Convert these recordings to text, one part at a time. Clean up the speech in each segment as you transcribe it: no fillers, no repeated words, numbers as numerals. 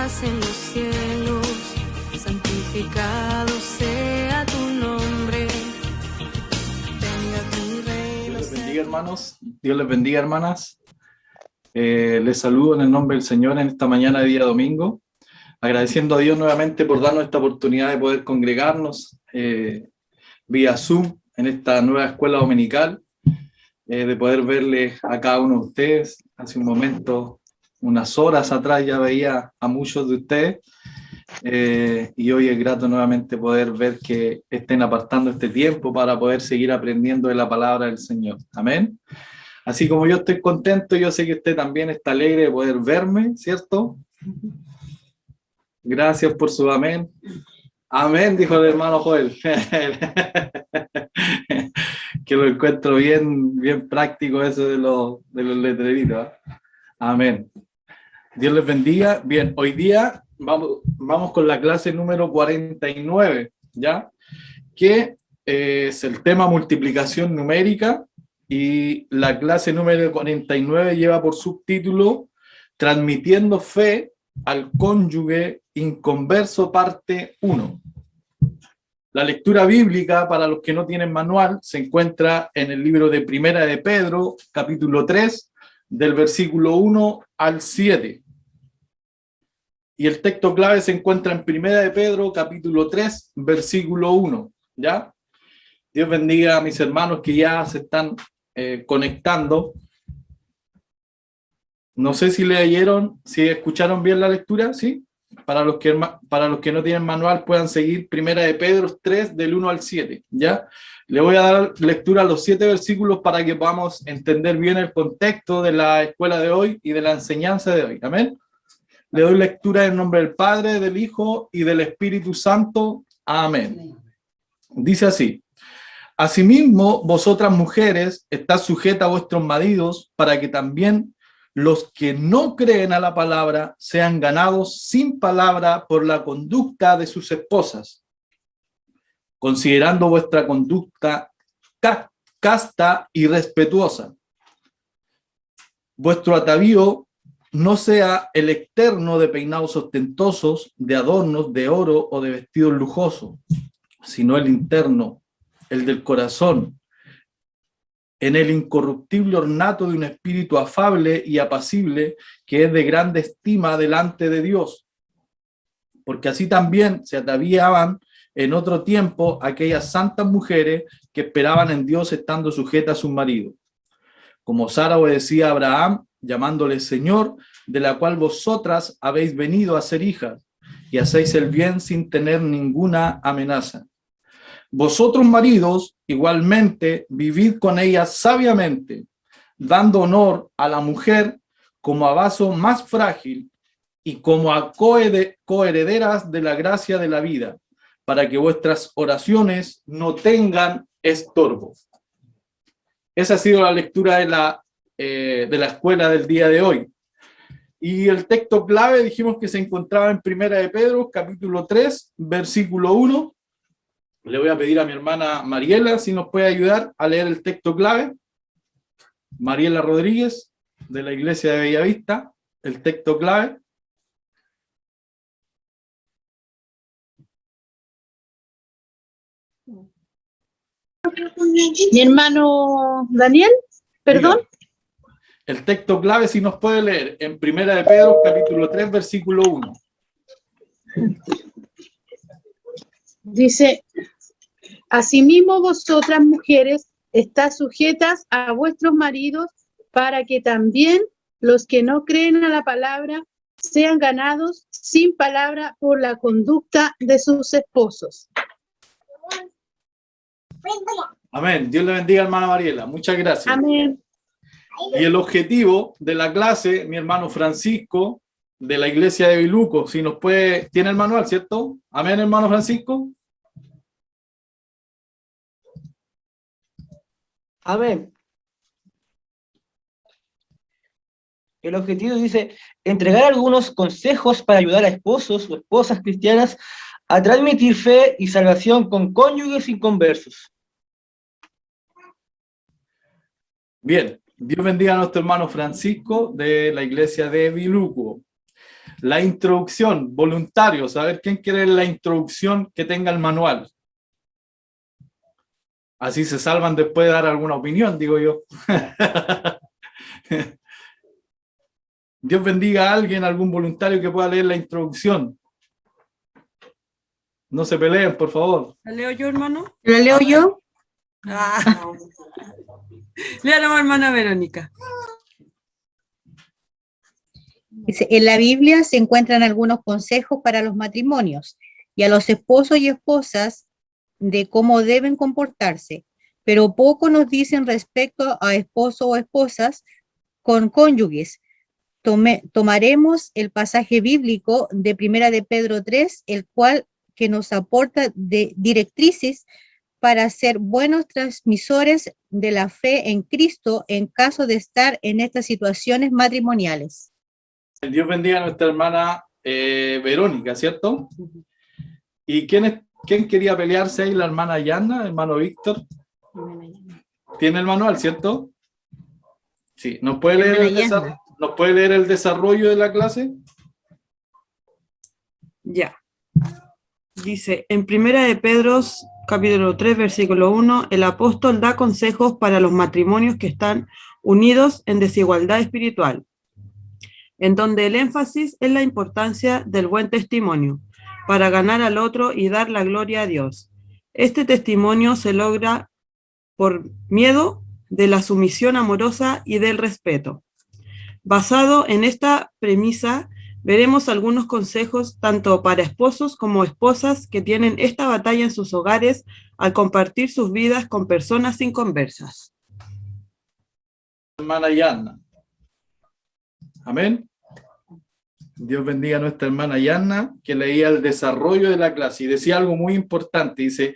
estás en los cielos, santificado sea tu nombre. Venga tu reino. Dios les bendiga, hermanos. Dios les bendiga, hermanas. Les saludo en el nombre del Señor en esta mañana de día domingo, agradeciendo a Dios nuevamente por darnos esta oportunidad de poder congregarnos vía Zoom en esta nueva escuela dominical, de poder verles a cada uno de ustedes. Hace un momento, unas horas atrás, ya veía a muchos de ustedes, y hoy es grato nuevamente poder ver que estén apartando este tiempo para poder seguir aprendiendo de la palabra del Señor. Amén. Así como yo estoy contento, yo sé que usted también está alegre de poder verme, ¿cierto? Gracias por su amén. Amén, dijo el hermano Joel. Que lo encuentro bien práctico eso de los letreritos. Amén. Dios les bendiga. Bien, hoy día vamos con la clase número 49, ¿ya? Que es el tema multiplicación numérica, y la clase número 49 lleva por subtítulo Transmitiendo fe al cónyuge inconverso, parte 1. La lectura bíblica, para los que no tienen manual, se encuentra en el libro de Primera de Pedro, capítulo 3, del versículo 1 al 7. Y el texto clave se encuentra en Primera de Pedro, capítulo 3, versículo 1, ¿ya? Dios bendiga a mis hermanos que ya se están conectando. No sé si leyeron, si escucharon bien la lectura, ¿sí? Para los que no tienen manual, puedan seguir Primera de Pedro 3, del 1 al 7, ¿ya? Le voy a dar lectura a los 7 versículos para que podamos entender bien el contexto de la escuela de hoy y de la enseñanza de hoy. Amén. Le doy lectura en nombre del Padre, del Hijo y del Espíritu Santo. Amén. Dice así: Asimismo, vosotras mujeres, estad sujetas a vuestros maridos, para que también los que no creen a la palabra sean ganados sin palabra por la conducta de sus esposas, considerando vuestra conducta casta y respetuosa. Vuestro atavío no sea el externo de peinados ostentosos, de adornos de oro o de vestidos lujosos, sino el interno, el del corazón, en el incorruptible ornato de un espíritu afable y apacible, que es de grande estima delante de Dios. Porque así también se ataviaban en otro tiempo aquellas santas mujeres que esperaban en Dios estando sujetas a sus maridos. Como Sara obedecía a Abraham, llamándole Señor, de la cual vosotras habéis venido a ser hijas, y hacéis el bien sin tener ninguna amenaza. Vosotros, maridos, igualmente, vivid con ellas sabiamente, dando honor a la mujer como a vaso más frágil y como a coherederas de la gracia de la vida, para que vuestras oraciones no tengan estorbo. Esa ha sido la lectura de la escuela del día de hoy. Y el texto clave dijimos que se encontraba en Primera de Pedro, capítulo 3, versículo 1. Le voy a pedir a mi hermana Mariela si nos puede ayudar a leer el texto clave. Mariela Rodríguez, de la Iglesia de Bellavista, el texto clave. Mi hermano Daniel, perdón. Diga. El texto clave si nos puede leer en Primera de Pedro, capítulo 3, versículo 1. Dice: Asimismo vosotras mujeres, estad sujetas a vuestros maridos, para que también los que no creen a la palabra sean ganados sin palabra por la conducta de sus esposos. Amén. Dios le bendiga, hermana Mariela. Muchas gracias. Amén. Y el objetivo de la clase, mi hermano Francisco, de la Iglesia de Biluco, si nos puede, tiene el manual, ¿cierto? Amén, hermano Francisco. Amén. El objetivo dice entregar algunos consejos para ayudar a esposos o esposas cristianas a transmitir fe y salvación con cónyuges inconversos. Bien, Dios bendiga a nuestro hermano Francisco de la Iglesia de Biluco. La introducción, voluntarios, a ver, ¿quién quiere la introducción que tenga el manual? Así se salvan después de dar alguna opinión, digo yo. Dios bendiga a alguien, algún voluntario que pueda leer la introducción. No se peleen, por favor. ¿La leo yo, hermano? ¿Lo leo yo? Ah. Léalo, hermana Verónica. Dice, en la Biblia se encuentran algunos consejos para los matrimonios y a los esposos y esposas de cómo deben comportarse, pero poco nos dicen respecto a esposos o esposas con cónyuges. Tomaremos el pasaje bíblico de Primera de Pedro 3, el cual que nos aporta de directrices para ser buenos transmisores de la fe en Cristo en caso de estar en estas situaciones matrimoniales. Dios bendiga a nuestra hermana Verónica, ¿cierto? ¿Y quién quería pelearse ahí? La hermana Yana, hermano Víctor. ¿Tiene el manual, cierto? Sí. ¿Nos puede leer el desarrollo de la clase? Ya. Dice, en Primera de Pedro, capítulo 3, versículo 1, el apóstol da consejos para los matrimonios que están unidos en desigualdad espiritual, en donde el énfasis es la importancia del buen testimonio, para ganar al otro y dar la gloria a Dios. Este testimonio se logra por medio de la sumisión amorosa y del respeto. Basado en esta premisa, veremos algunos consejos tanto para esposos como esposas que tienen esta batalla en sus hogares al compartir sus vidas con personas inconversas. Hermana Yana. Amén. Dios bendiga a nuestra hermana Yana, que leía el desarrollo de la clase y decía algo muy importante. Dice,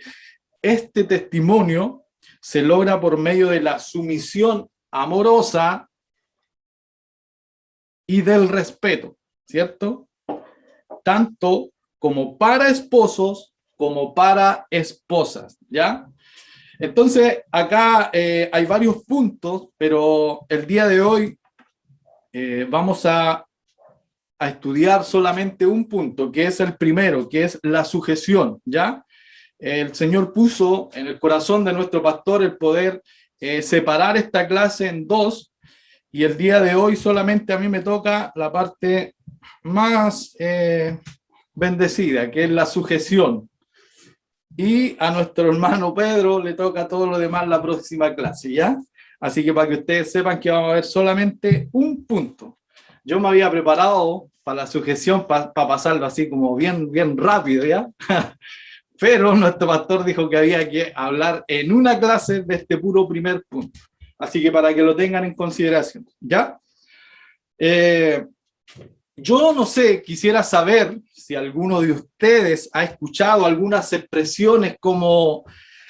este testimonio se logra por medio de la sumisión amorosa y del respeto, ¿cierto? Tanto como para esposos como para esposas, ¿ya? Entonces, acá hay varios puntos, pero el día de hoy vamos a estudiar solamente un punto, que es el primero, que es la sujeción, ¿ya? El Señor puso en el corazón de nuestro pastor el poder separar esta clase en dos, y el día de hoy solamente a mí me toca la parte más bendecida, que es la sujeción. Y a nuestro hermano Pedro le toca todo lo demás la próxima clase, ¿ya? Así que para que ustedes sepan que vamos a ver solamente un punto. Yo me había preparado para la sujeción, para pasarlo así como bien rápido, ¿ya? Pero nuestro pastor dijo que había que hablar en una clase de este puro primer punto. Así que para que lo tengan en consideración, ¿ya? Yo no sé, quisiera saber si alguno de ustedes ha escuchado algunas expresiones como,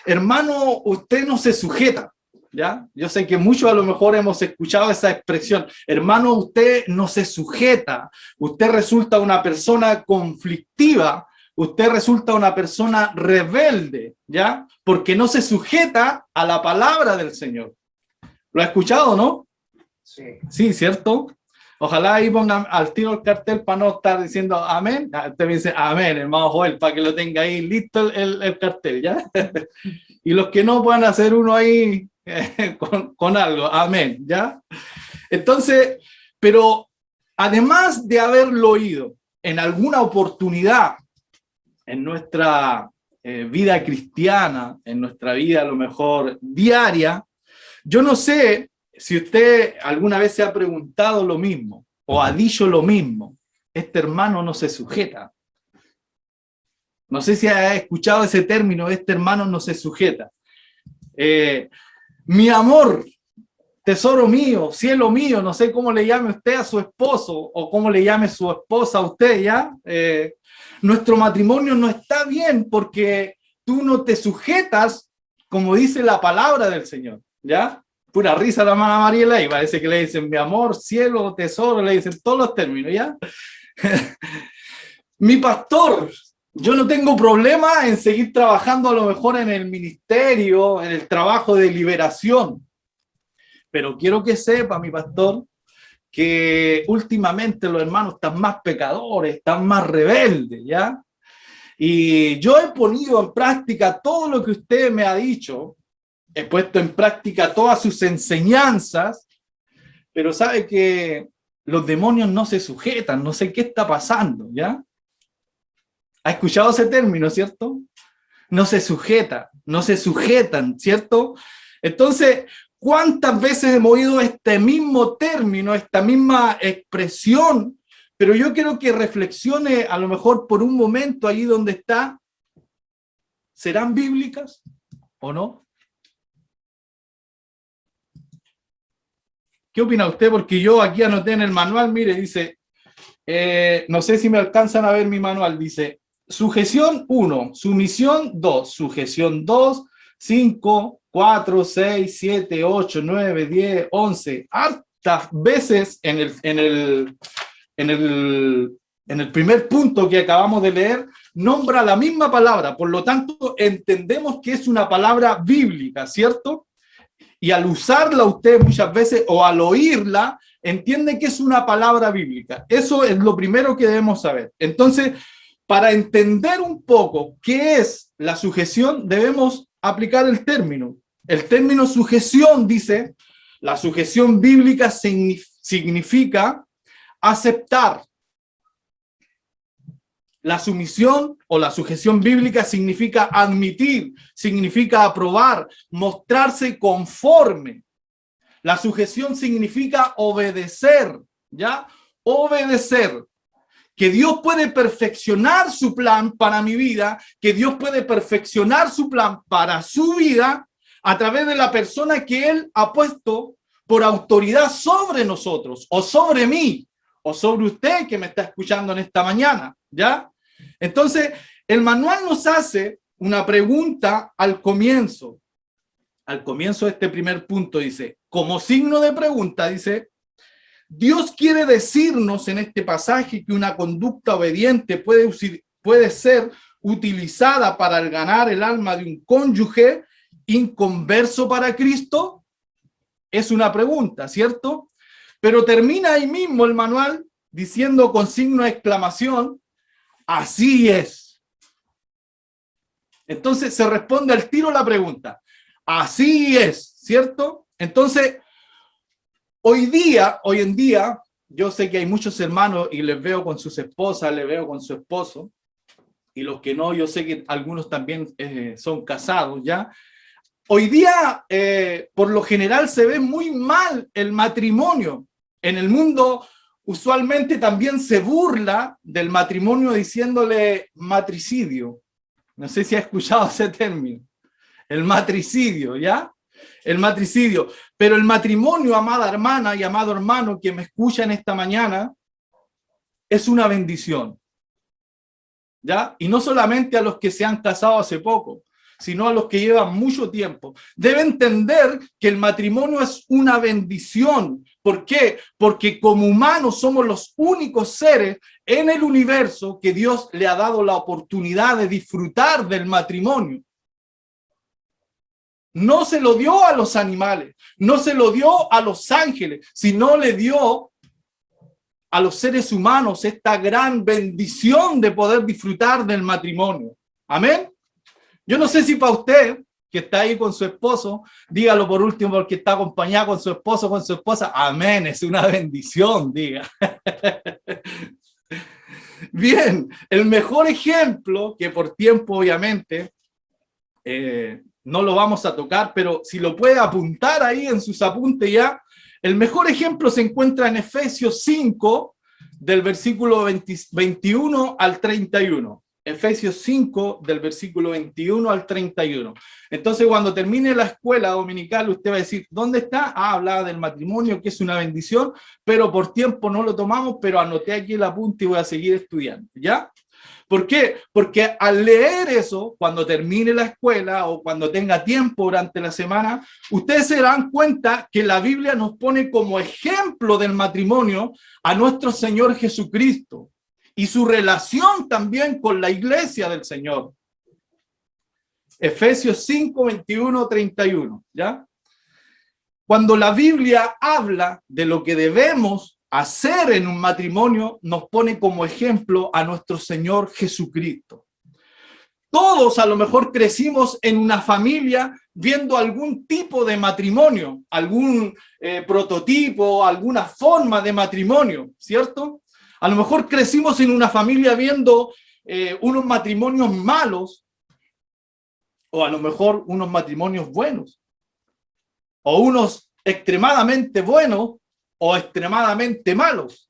hermano, usted no se sujeta, ¿ya? Yo sé que muchos a lo mejor hemos escuchado esa expresión, hermano, usted no se sujeta, usted resulta una persona conflictiva, usted resulta una persona rebelde, ¿ya? Porque no se sujeta a la palabra del Señor. ¿Lo ha escuchado, no? Sí. Sí, ¿cierto? Ojalá ahí pongan al tiro el cartel para no estar diciendo amén. Usted me dice amén, hermano Joel, para que lo tenga ahí listo el cartel, ¿ya? Y los que no puedan hacer uno ahí con algo, amén, ¿ya? Entonces, pero además de haberlo oído en alguna oportunidad en nuestra vida cristiana, en nuestra vida a lo mejor diaria, yo no sé si usted alguna vez se ha preguntado lo mismo o ha dicho lo mismo, este hermano no se sujeta. No sé si ha escuchado ese término, este hermano no se sujeta. Mi amor, tesoro mío, cielo mío, no sé cómo le llame usted a su esposo o cómo le llame su esposa a usted, ¿ya? Nuestro matrimonio no está bien porque tú no te sujetas como dice la palabra del Señor, ¿ya? Pura risa la hermana Mariela y parece que le dicen mi amor, cielo, tesoro, le dicen todos los términos, ¿ya? Mi pastor, yo no tengo problema en seguir trabajando a lo mejor en el ministerio, en el trabajo de liberación, pero quiero que sepa, mi pastor, que últimamente los hermanos están más pecadores, están más rebeldes, ¿ya? Y yo he ponido en práctica todo lo que usted me ha dicho, he puesto en práctica todas sus enseñanzas, pero sabe que los demonios no se sujetan, no sé qué está pasando, ¿ya? ¿Ha escuchado ese término, cierto? No se sujeta, no se sujetan, ¿cierto? Entonces, ¿cuántas veces hemos oído este mismo término, esta misma expresión? Pero yo quiero que reflexione a lo mejor por un momento ahí donde está. ¿Serán bíblicas o no? ¿Qué opina usted? Porque yo aquí anoté en el manual, mire, dice, no sé si me alcanzan a ver mi manual, dice, sujeción 1, sumisión 2, sujeción 2, 5, 4, 6, 7, 8, 9, 10, 11, hartas veces en el primer punto que acabamos de leer, nombra la misma palabra, por lo tanto entendemos que es una palabra bíblica, ¿cierto? Y al usarla usted muchas veces, o al oírla, entiende que es una palabra bíblica. Eso es lo primero que debemos saber. Entonces, para entender un poco qué es la sujeción, debemos aplicar el término. El término sujeción dice, la sujeción bíblica significa aceptar. La sumisión o la sujeción bíblica significa admitir, significa aprobar, mostrarse conforme. La sujeción significa obedecer, ¿ya? Obedecer. Que Dios puede perfeccionar su plan para mi vida, que Dios puede perfeccionar su plan para su vida a través de la persona que Él ha puesto por autoridad sobre nosotros, o sobre mí, o sobre usted que me está escuchando en esta mañana, ¿ya? Entonces, el manual nos hace una pregunta al comienzo. Al comienzo de este primer punto dice, como signo de pregunta, dice, Dios quiere decirnos en este pasaje que una conducta obediente puede ser utilizada para ganar el alma de un cónyuge inconverso para Cristo. Es una pregunta, ¿cierto? Pero termina ahí mismo el manual diciendo con signo de exclamación, así es. Entonces se responde al tiro la pregunta. Así es, ¿cierto? Entonces, hoy en día, yo sé que hay muchos hermanos y les veo con sus esposas, les veo con su esposo, y los que no, yo sé que algunos también son casados, ¿ya? Hoy día, por lo general, se ve muy mal el matrimonio. En el mundo, usualmente también se burla del matrimonio diciéndole matricidio. No sé si ha escuchado ese término. El matricidio, ¿ya? El matricidio. Pero el matrimonio, amada hermana y amado hermano que me escuchan esta mañana, es una bendición, ¿ya? Y no solamente a los que se han casado hace poco, sino a los que llevan mucho tiempo. Debe entender que el matrimonio es una bendición. ¿Por qué? Porque como humanos somos los únicos seres en el universo que Dios le ha dado la oportunidad de disfrutar del matrimonio. No se lo dio a los animales, no se lo dio a los ángeles, sino le dio a los seres humanos esta gran bendición de poder disfrutar del matrimonio. Amén. Yo no sé si para usted, que está ahí con su esposo, dígalo por último porque está acompañado con su esposo, con su esposa. Amén, es una bendición, diga. Bien, el mejor ejemplo, que por tiempo obviamente no lo vamos a tocar, pero si lo puede apuntar ahí en sus apuntes ya, el mejor ejemplo se encuentra en Efesios 5, del versículo 21 al 31. Efesios 5, del versículo 21 al 31. Entonces, cuando termine la escuela dominical, usted va a decir, ¿dónde está? Ah, hablaba del matrimonio, que es una bendición, pero por tiempo no lo tomamos, pero anoté aquí el apunte y voy a seguir estudiando, ¿ya? ¿Por qué? Porque al leer eso, cuando termine la escuela o cuando tenga tiempo durante la semana, ustedes se darán cuenta que la Biblia nos pone como ejemplo del matrimonio a nuestro Señor Jesucristo y su relación también con la iglesia del Señor. Efesios 5, 21, 31, ¿ya? Cuando la Biblia habla de lo que debemos hacer en un matrimonio nos pone como ejemplo a nuestro Señor Jesucristo. Todos a lo mejor crecimos en una familia viendo algún tipo de matrimonio, algún prototipo, alguna forma de matrimonio, ¿cierto? A lo mejor crecimos en una familia viendo unos matrimonios malos, o a lo mejor unos matrimonios buenos, o unos extremadamente buenos o extremadamente malos.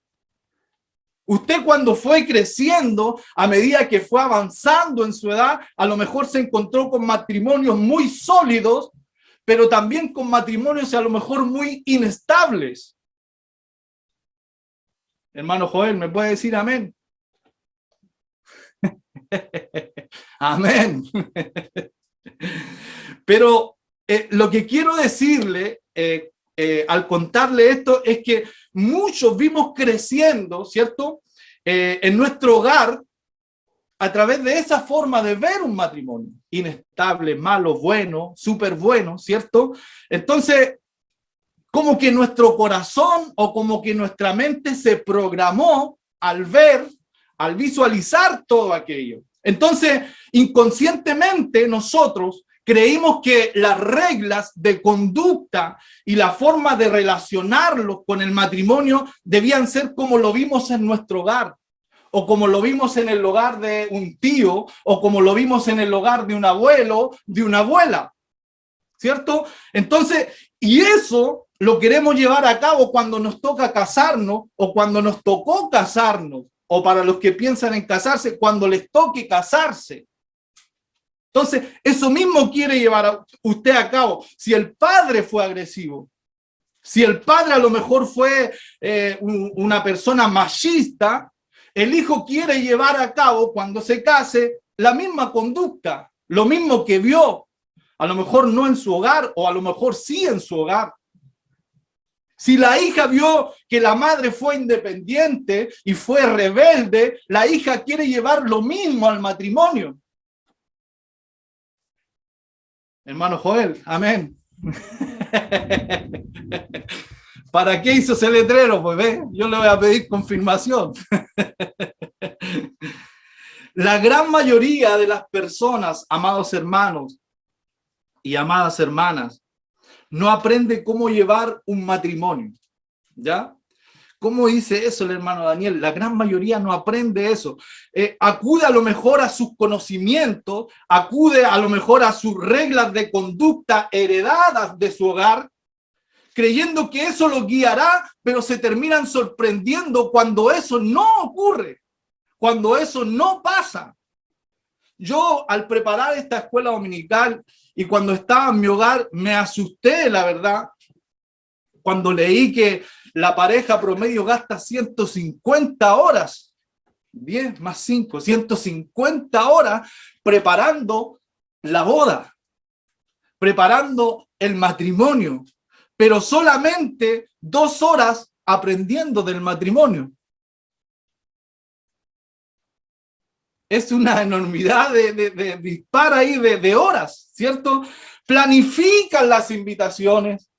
Usted cuando fue creciendo, a medida que fue avanzando en su edad, a lo mejor se encontró con matrimonios muy sólidos, pero también con matrimonios a lo mejor muy inestables. Hermano Joel, ¿me puede decir amén? Amén. Pero lo que quiero decirle al contarle esto es que muchos vimos creciendo, ¿cierto? En nuestro hogar a través de esa forma de ver un matrimonio. Inestable, malo, bueno, súper bueno, ¿cierto? Entonces, como que nuestro corazón o como que nuestra mente se programó al ver, al visualizar todo aquello. Entonces, inconscientemente nosotros creímos que las reglas de conducta y la forma de relacionarlos con el matrimonio debían ser como lo vimos en nuestro hogar, o como lo vimos en el hogar de un tío, o como lo vimos en el hogar de un abuelo, de una abuela, ¿cierto? Entonces, y eso lo queremos llevar a cabo cuando nos toca casarnos, o cuando nos tocó casarnos, o para los que piensan en casarse, cuando les toque casarse. Entonces, eso mismo quiere llevar usted a cabo. Si el padre fue agresivo, si el padre a lo mejor fue una persona machista, el hijo quiere llevar a cabo cuando se case la misma conducta, lo mismo que vio, a lo mejor no en su hogar o a lo mejor sí en su hogar. Si la hija vio que la madre fue independiente y fue rebelde, la hija quiere llevar lo mismo al matrimonio. Hermano Joel, amén. ¿Para qué hizo ese letrero? Pues ve, yo le voy a pedir confirmación. La gran mayoría de las personas, amados hermanos y amadas hermanas, no aprende cómo llevar un matrimonio, ¿ya? ¿Cómo dice eso el hermano Daniel? La gran mayoría no aprende eso. Acude a lo mejor a sus conocimientos, acude a lo mejor a sus reglas de conducta heredadas de su hogar, creyendo que eso lo guiará, pero se terminan sorprendiendo cuando eso no ocurre, cuando eso no pasa. Yo, al preparar esta escuela dominical y cuando estaba en mi hogar, me asusté, la verdad, cuando leí que la pareja promedio gasta 150 horas, 10 más 5, 150 horas preparando la boda, preparando el matrimonio, pero solamente 2 horas aprendiendo del matrimonio. Es una enormidad de dispara ahí de horas, ¿cierto? Planifican las invitaciones,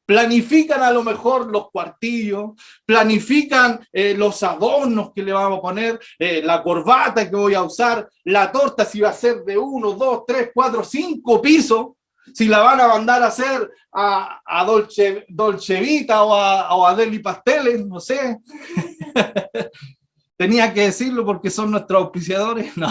planifican a lo mejor los cuartillos, planifican los adornos que le vamos a poner, la corbata que voy a usar, la torta si va a ser de 1, 2, 3, 4, 5 pisos, si la van a mandar a hacer a Dolce Vita o a Deli Pasteles, no sé. Tenía que decirlo porque son nuestros auspiciadores. No.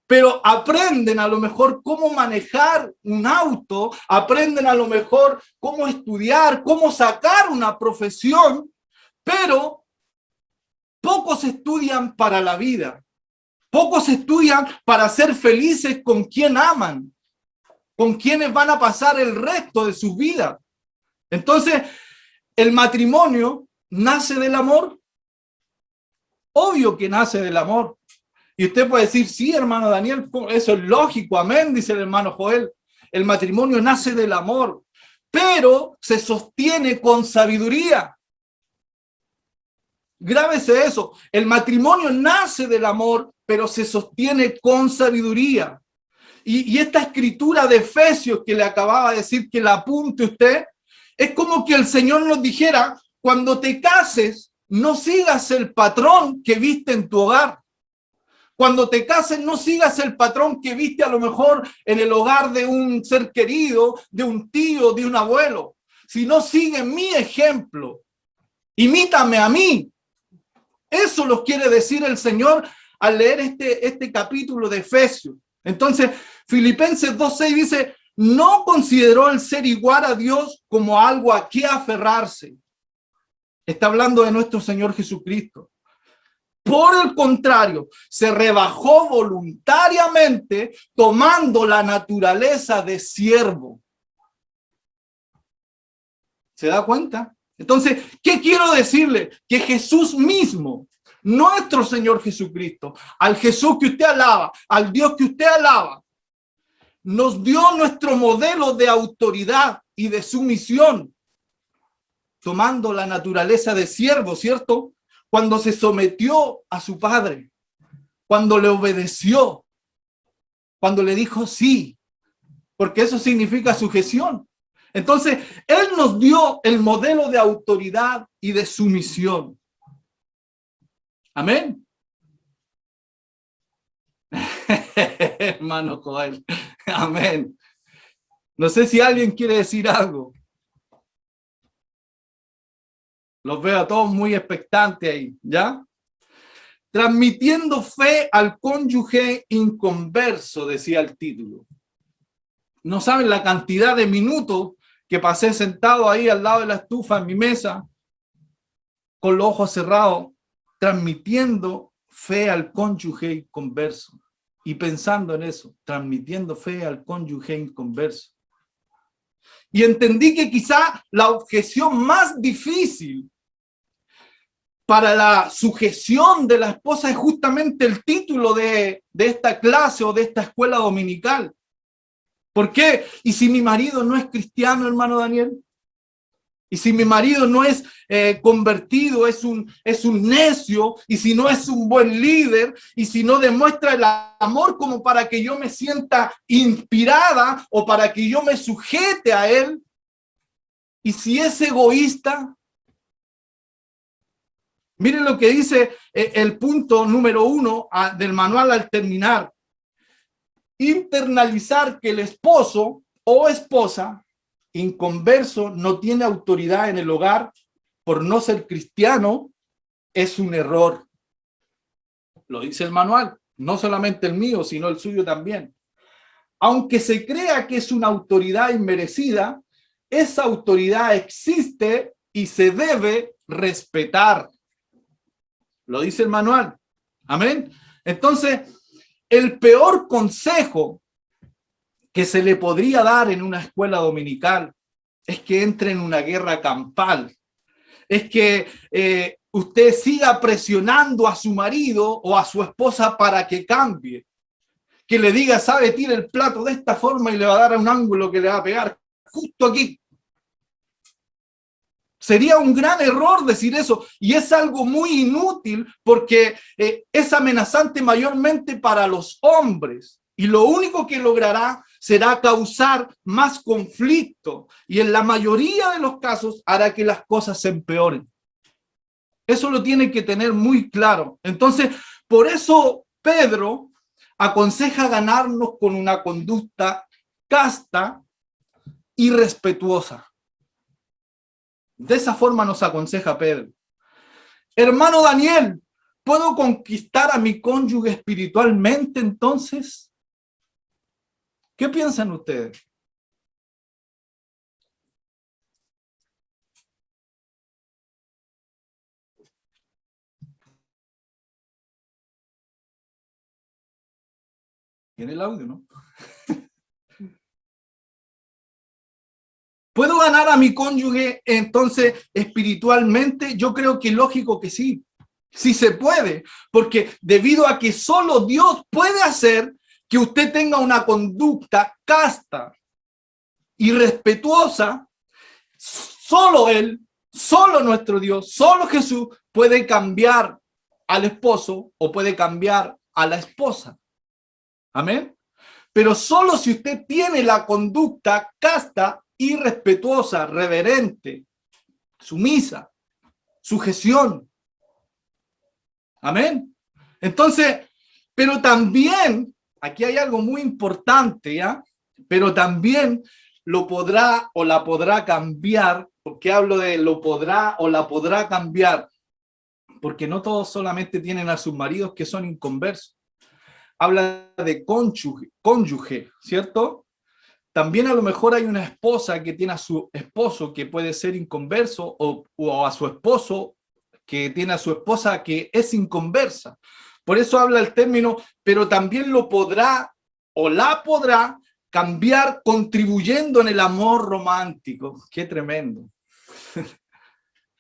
Pero aprenden a lo mejor cómo manejar un auto, aprenden a lo mejor cómo estudiar, cómo sacar una profesión, pero pocos estudian para la vida. Pocos estudian para ser felices con quien aman, con quienes van a pasar el resto de su vida. Entonces, el matrimonio nace del amor. Obvio que nace del amor. Y usted puede decir, sí, hermano Daniel, eso es lógico, amén, dice el hermano Joel. El matrimonio nace del amor, pero se sostiene con sabiduría. Grábese eso. El matrimonio nace del amor, pero se sostiene con sabiduría. Y esta escritura de Efesios que le acababa de decir, que la apunte usted, Es como que el Señor nos dijera, cuando te cases, no sigas el patrón que viste en tu hogar. Cuando te cases, no sigas el patrón que viste a lo mejor en el hogar de un ser querido, de un tío, de un abuelo, sino sigue mi ejemplo. Imítame a mí. Eso lo quiere decir el Señor al leer este capítulo de Efesios. Entonces, Filipenses 2:6 dice, no consideró el ser igual a Dios como algo a qué aferrarse. Está hablando de nuestro Señor Jesucristo. Por el contrario, se rebajó voluntariamente tomando la naturaleza de siervo. ¿Se da cuenta? Entonces, ¿qué quiero decirle? Que Jesús mismo, nuestro Señor Jesucristo, al Jesús que usted alaba, al Dios que usted alaba, nos dio nuestro modelo de autoridad y de sumisión, tomando la naturaleza de siervo, ¿cierto? Cuando se sometió a su Padre, cuando le obedeció, cuando le dijo sí, porque eso significa sujeción. Entonces, Él nos dio el modelo de autoridad y de sumisión. Amén. Hermano Joel. Amén. No sé si alguien quiere decir algo. Los veo a todos muy expectantes ahí, ¿ya? Transmitiendo fe al cónyuge inconverso, decía el título. No saben la cantidad de minutos que pasé sentado ahí al lado de la estufa en mi mesa, con los ojos cerrados, transmitiendo fe al cónyuge inconverso. Y pensando en eso, transmitiendo fe al cónyuge inconverso. Y entendí que quizá la objeción más difícil para la sujeción de la esposa es justamente el título de esta clase o de esta escuela dominical. ¿Por qué? ¿Y si mi marido no es cristiano, hermano Daniel? ¿Y si mi marido no es convertido, es un necio? ¿Y si no es un buen líder? ¿Y si no demuestra el amor como para que yo me sienta inspirada o para que yo me sujete a él? ¿Y si es egoísta? Miren lo que dice el punto número 1 del manual al terminar. Internalizar que el esposo o esposa inconverso no tiene autoridad en el hogar por no ser cristiano es un error. Lo dice el manual, no solamente el mío, sino el suyo también. Aunque se crea que es una autoridad inmerecida, esa autoridad existe y se debe respetar. Lo dice el manual. Amén. Entonces, el peor consejo que se le podría dar en una escuela dominical es que entre en una guerra campal. Es que usted siga presionando a su marido o a su esposa para que cambie. Que le diga, sabe, tire el plato de esta forma y le va a dar a un ángulo que le va a pegar justo aquí. Sería un gran error decir eso y es algo muy inútil porque es amenazante mayormente para los hombres y lo único que logrará será causar más conflicto y en la mayoría de los casos hará que las cosas se empeoren. Eso lo tienen que tener muy claro. Entonces, por eso Pedro aconseja ganarnos con una conducta casta y respetuosa. De esa forma nos aconseja Pedro. Hermano Daniel, ¿puedo conquistar a mi cónyuge espiritualmente entonces? ¿Qué piensan ustedes? Tiene el audio, ¿no? ¿Puedo ganar a mi cónyuge entonces espiritualmente? Yo creo que lógico que sí. Sí se puede, porque debido a que solo Dios puede hacer que usted tenga una conducta casta y respetuosa, solo Él, solo nuestro Dios, solo Jesús puede cambiar al esposo o puede cambiar a la esposa. Amén. Pero solo si usted tiene la conducta casta irrespetuosa, reverente, sumisa, sujeción. Amén. Entonces, pero también, aquí hay algo muy importante, ¿ya? Pero también lo podrá o la podrá cambiar. ¿Por qué hablo de lo podrá o la podrá cambiar? Porque no todos solamente tienen a sus maridos que son inconversos. Habla de cónyuge, ¿cierto? También a lo mejor hay una esposa que tiene a su esposo que puede ser inconverso o a su esposo que tiene a su esposa que es inconversa. Por eso habla el término, pero también lo podrá o la podrá cambiar contribuyendo en el amor romántico. ¡Qué tremendo!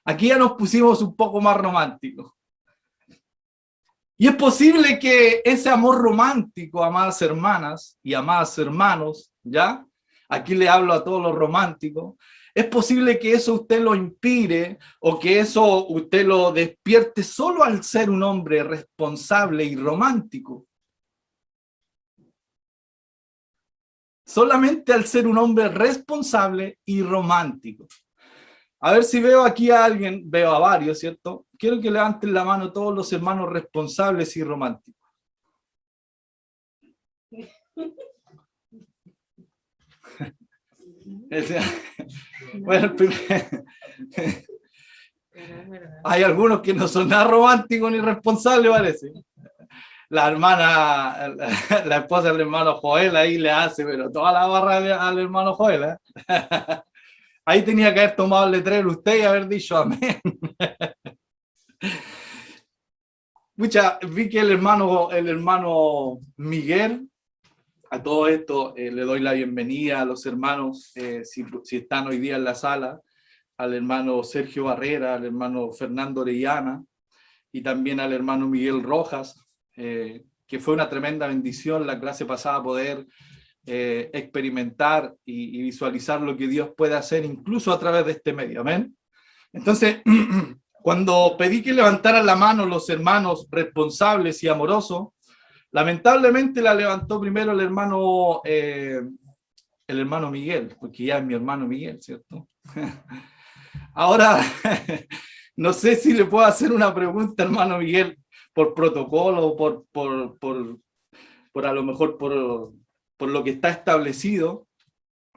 Aquí ya nos pusimos un poco más románticos. Y es posible que ese amor romántico, amadas hermanas y amados hermanos, ¿ya? Aquí le hablo a todos los románticos. Es posible que eso usted lo inspire o que eso usted lo despierte solo al ser un hombre responsable y romántico. Solamente al ser un hombre responsable y romántico. A ver si veo aquí a alguien, veo a varios, ¿cierto? Quiero que levanten la mano todos los hermanos responsables y románticos. Bueno, hay algunos que no son nada románticos ni responsables, parece. La hermana, la esposa del hermano Joel ahí le hace, pero toda la barra al hermano Joel, ¿eh? Ahí tenía que haber tomado el letrero usted y haber dicho amén. Mucha, vi que el hermano Miguel, a todo esto le doy la bienvenida a los hermanos, si están hoy día en la sala, al hermano Sergio Barrera, al hermano Fernando Orellana, y también al hermano Miguel Rojas, que fue una tremenda bendición la clase pasada poder experimentar y visualizar lo que Dios puede hacer incluso a través de este medio. Amén. Entonces, cuando pedí que levantaran la mano los hermanos responsables y amorosos, lamentablemente la levantó primero el hermano Miguel, porque ya es mi hermano Miguel, ¿cierto? Ahora, no sé si le puedo hacer una pregunta, hermano Miguel, por protocolo, por a lo mejor por lo que está establecido.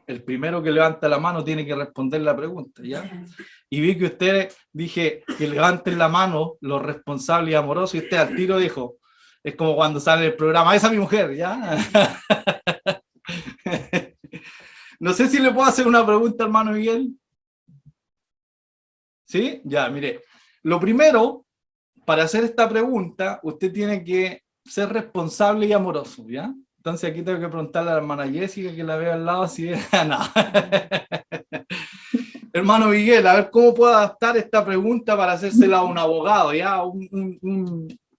El primero que levanta la mano tiene que responder la pregunta, ¿ya? Y vi que usted dije que levanten la mano los responsables y amorosos, y usted al tiro dijo, es como cuando sale el programa, esa es mi mujer, ¿ya? No sé si le puedo hacer una pregunta, hermano Miguel. ¿Sí? Ya, mire. Lo primero, para hacer esta pregunta, usted tiene que ser responsable y amoroso, ¿ya? Entonces aquí tengo que preguntarle a la hermana Jessica, que la veo al lado, si es... No. Hermano Miguel, a ver cómo puedo adaptar esta pregunta para hacérsela a un abogado, ¿ya?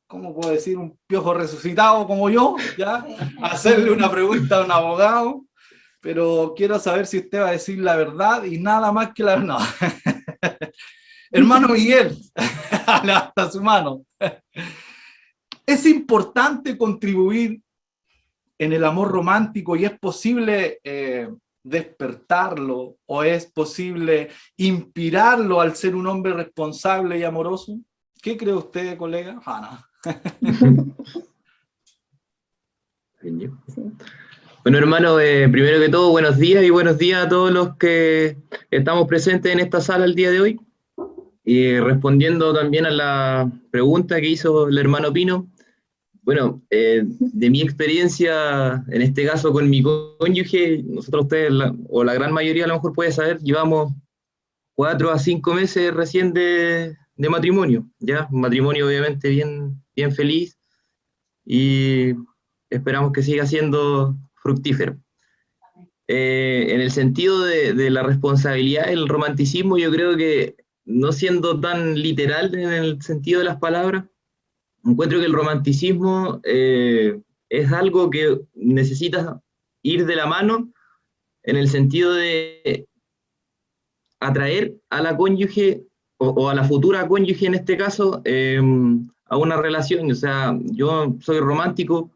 ¿Cómo puedo decir? Un piojo resucitado como yo, ¿ya? Hacerle una pregunta a un abogado, pero quiero saber si usted va a decir la verdad y nada más que la verdad. No. Hermano Miguel, levanta su mano. Es importante contribuir en el amor romántico y es posible despertarlo o es posible inspirarlo al ser un hombre responsable y amoroso. ¿Qué cree usted, colega? No. Bueno, hermano, primero que todo, buenos días y buenos días a todos los que estamos presentes en esta sala el día de hoy. Y respondiendo también a la pregunta que hizo el hermano Pino, bueno, de mi experiencia, en este caso con mi cónyuge, nosotros ustedes, o la gran mayoría a lo mejor puede saber, llevamos 4 a 5 meses recién de matrimonio, ¿ya? Un matrimonio obviamente bien feliz y esperamos que siga siendo fructífero. En el sentido de la responsabilidad, el romanticismo, yo creo que no siendo tan literal en el sentido de las palabras, encuentro que el romanticismo es algo que necesita ir de la mano en el sentido de atraer a la cónyuge o a la futura cónyuge en este caso a una relación. O sea, yo soy romántico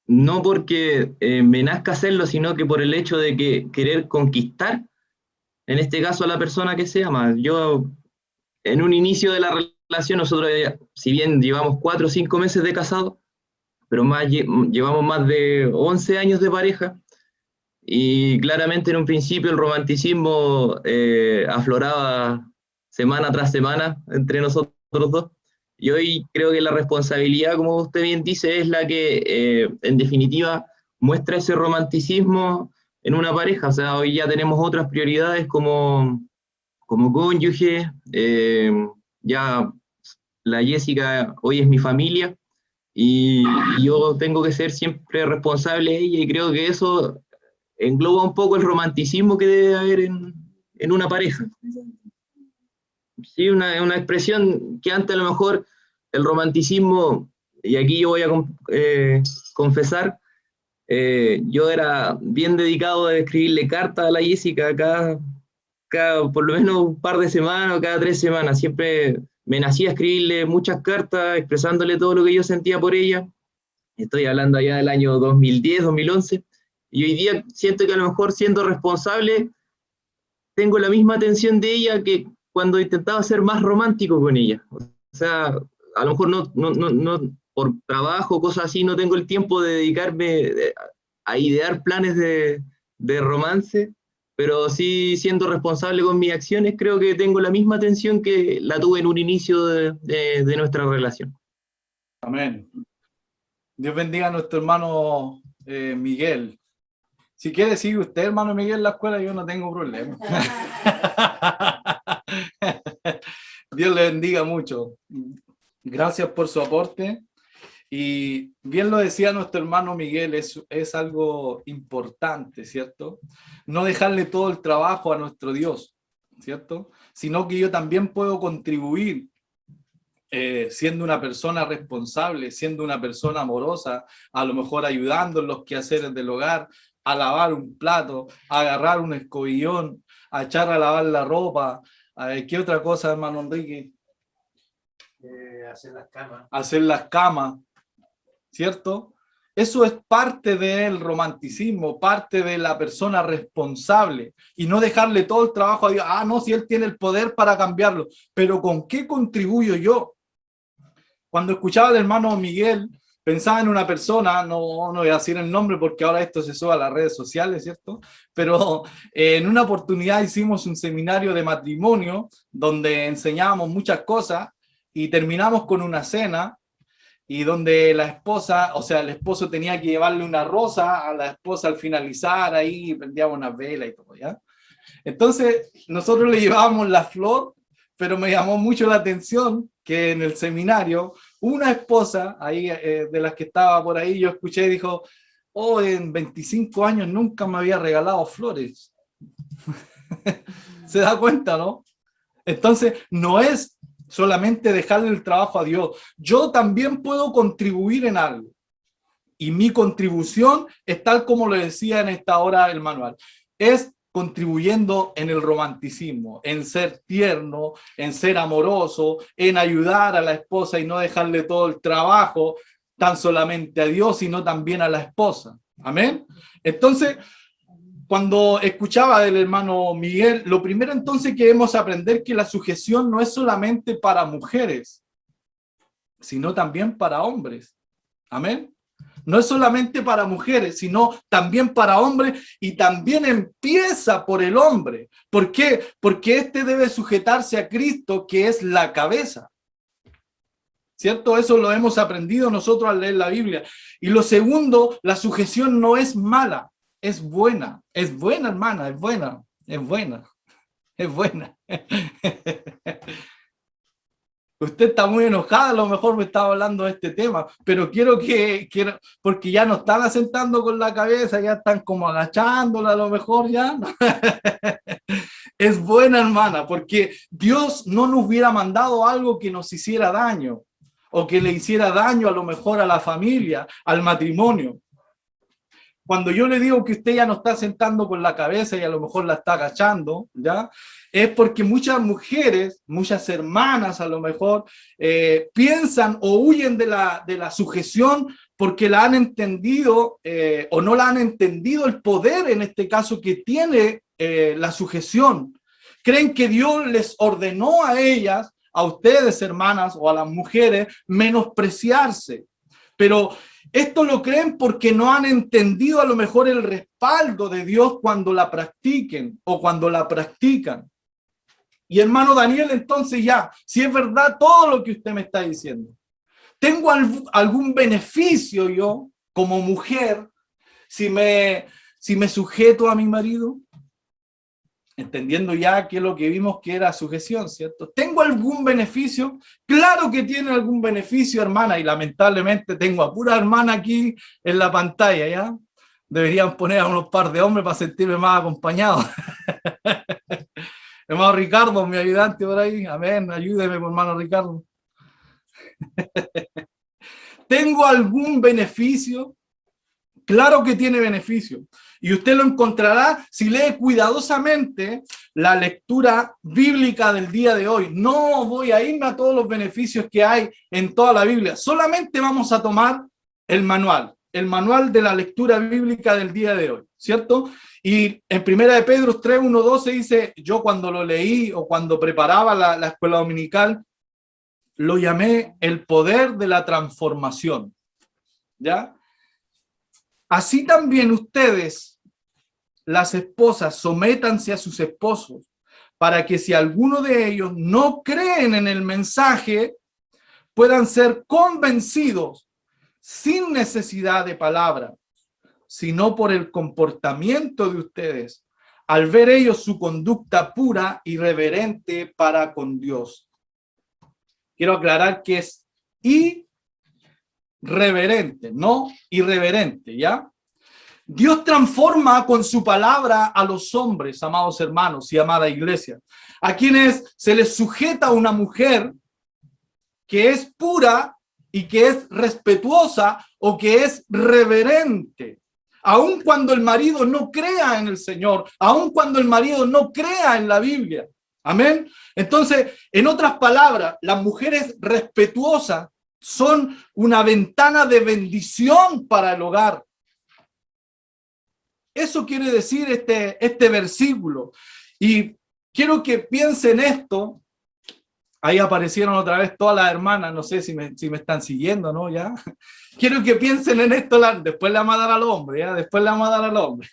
no porque me nazca hacerlo, sino que por el hecho de que querer conquistar, en este caso, a la persona que se ama. Yo, en un inicio de la relación, nosotros, si bien llevamos 4 o 5 meses de casado, pero llevamos más de 11 años de pareja, y claramente en un principio el romanticismo afloraba semana tras semana entre nosotros dos. Y hoy creo que la responsabilidad, como usted bien dice, es la que en definitiva muestra ese romanticismo en una pareja. O sea, hoy ya tenemos otras prioridades como cónyuge. Ya la Jessica hoy es mi familia y yo tengo que ser siempre responsable de ella, y creo que eso engloba un poco el romanticismo que debe haber en una pareja. Sí, una expresión que antes a lo mejor el romanticismo, y aquí yo voy a confesar, yo era bien dedicado a escribirle cartas a la Jessica cada por lo menos un par de semanas o cada 3 semanas. Siempre me nacía escribirle muchas cartas expresándole todo lo que yo sentía por ella. Estoy hablando allá del año 2010, 2011, y hoy día siento que a lo mejor, siendo responsable, tengo la misma atención de ella que cuando intentaba ser más romántico con ella. O sea, a lo mejor no por trabajo, cosas así, no tengo el tiempo de dedicarme a idear planes de romance, pero sí, siendo responsable con mis acciones, creo que tengo la misma atención que la tuve en un inicio de nuestra relación. Amén. Dios bendiga a nuestro hermano Miguel. Si quiere, sigue usted, hermano Miguel, en la escuela, yo no tengo problema. Dios le bendiga mucho. Gracias por su aporte. Y bien lo decía nuestro hermano Miguel, es algo importante, ¿cierto? No dejarle todo el trabajo a nuestro Dios, ¿cierto? Sino que yo también puedo contribuir siendo una persona responsable, siendo una persona amorosa, a lo mejor ayudando en los quehaceres del hogar, a lavar un plato, a agarrar un escobillón, a echar a lavar la ropa. ¿Qué otra cosa, hermano Enrique? Hacer las camas. Hacer las camas, ¿cierto? Eso es parte del romanticismo, parte de la persona responsable, y no dejarle todo el trabajo a Dios. Ah, no, si Él tiene el poder para cambiarlo, pero ¿con qué contribuyo yo? Cuando escuchaba al hermano Miguel, pensaba en una persona, no voy a decir el nombre porque ahora esto se sube a las redes sociales, ¿cierto? Pero en una oportunidad hicimos un seminario de matrimonio donde enseñábamos muchas cosas y terminamos con una cena, y donde la esposa, o sea, el esposo tenía que llevarle una rosa a la esposa al finalizar, ahí prendíamos una vela y todo, ¿ya? Entonces, nosotros le llevábamos la flor, pero me llamó mucho la atención que en el seminario, una esposa, ahí de las que estaba por ahí, yo escuché y dijo, oh, en 25 años nunca me había regalado flores. ¿Se da cuenta, no? Entonces, no es solamente dejarle el trabajo a Dios. Yo también puedo contribuir en algo. Y mi contribución es tal como lo decía en esta hora el manual. Es contribuyendo en el romanticismo, en ser tierno, en ser amoroso, en ayudar a la esposa y no dejarle todo el trabajo tan solamente a Dios, sino también a la esposa. Amén. Entonces, cuando escuchaba del hermano Miguel, lo primero entonces que debemos aprender que la sujeción no es solamente para mujeres, sino también para hombres. Amén. No es solamente para mujeres, sino también para hombres, y también empieza por el hombre. ¿Por qué? Porque éste debe sujetarse a Cristo, que es la cabeza. ¿Cierto? Eso lo hemos aprendido nosotros al leer la Biblia. Y lo segundo, la sujeción no es mala, es buena. Es buena, hermana, es buena, es buena, es buena. Usted está muy enojada, a lo mejor me estaba hablando de este tema, pero quiero porque ya no están asentando con la cabeza, ya están como agachándola a lo mejor ya. Es buena, hermana, porque Dios no nos hubiera mandado algo que nos hiciera daño, o que le hiciera daño a lo mejor a la familia, al matrimonio. Cuando yo le digo que usted ya no está sentando con la cabeza y a lo mejor la está agachando, ¿ya? Es porque muchas mujeres, muchas hermanas a lo mejor, piensan o huyen de la sujeción porque la han entendido o no la han entendido el poder, en este caso, que tiene la sujeción. Creen que Dios les ordenó a ellas, a ustedes, hermanas, o a las mujeres, menospreciarse. Pero esto lo creen porque no han entendido a lo mejor el respaldo de Dios cuando la practiquen o cuando la practican. Y hermano Daniel, entonces ya, si es verdad todo lo que usted me está diciendo, ¿tengo algún beneficio yo como mujer si me sujeto a mi marido? Entendiendo ya que lo que vimos que era sujeción, ¿cierto? ¿Tengo algún beneficio? Claro que tiene algún beneficio, hermana, y lamentablemente tengo a pura hermana aquí en la pantalla, ¿ya? Deberían poner a unos par de hombres para sentirme más acompañado. Hermano Ricardo, mi ayudante por ahí, amén, ayúdeme, hermano Ricardo. ¿Tengo algún beneficio? Claro que tiene beneficio. Y usted lo encontrará si lee cuidadosamente la lectura bíblica del día de hoy. No voy a irme a todos los beneficios que hay en toda la Biblia. Solamente vamos a tomar el manual de la lectura bíblica del día de hoy, ¿cierto? Y en 1 de Pedro 3, 1, 12 dice, yo cuando lo leí o cuando preparaba la escuela dominical, lo llamé el poder de la transformación, ¿ya? Así también ustedes, las esposas, sométanse a sus esposos, para que si alguno de ellos no creen en el mensaje, puedan ser convencidos sin necesidad de palabra, sino por el comportamiento de ustedes, al ver ellos su conducta pura y reverente para con Dios. Quiero aclarar que es irreverente, no irreverente, ¿ya? Dios transforma con su palabra a los hombres, amados hermanos y amada iglesia, a quienes se les sujeta una mujer que es pura y que es respetuosa o que es reverente, aun cuando el marido no crea en el Señor, aun cuando el marido no crea en la Biblia. Amén. Entonces, en otras palabras, las mujeres respetuosas son una ventana de bendición para el hogar. Eso quiere decir este versículo. Y quiero que piensen esto. Ahí aparecieron otra vez todas las hermanas. No sé si me están siguiendo, ¿no? ¿Ya? Quiero que piensen en esto. Después le vamos a dar al hombre, ¿ya? Después le vamos a dar al hombre.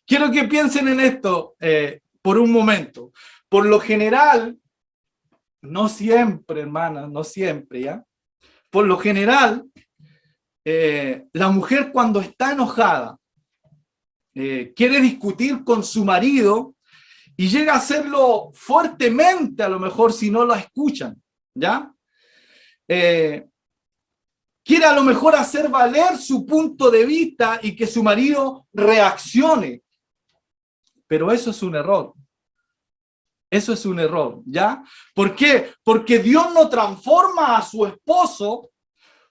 Quiero que piensen en esto por un momento. Por lo general, no siempre, hermanas, no siempre, ¿ya? Por lo general, la mujer cuando está enojada, quiere discutir con su marido y llega a hacerlo fuertemente, a lo mejor si no la escuchan, ¿ya? Quiere a lo mejor hacer valer su punto de vista y que su marido reaccione. Pero eso es un error. Eso es un error, ¿ya? ¿Por qué? Porque Dios no transforma a su esposo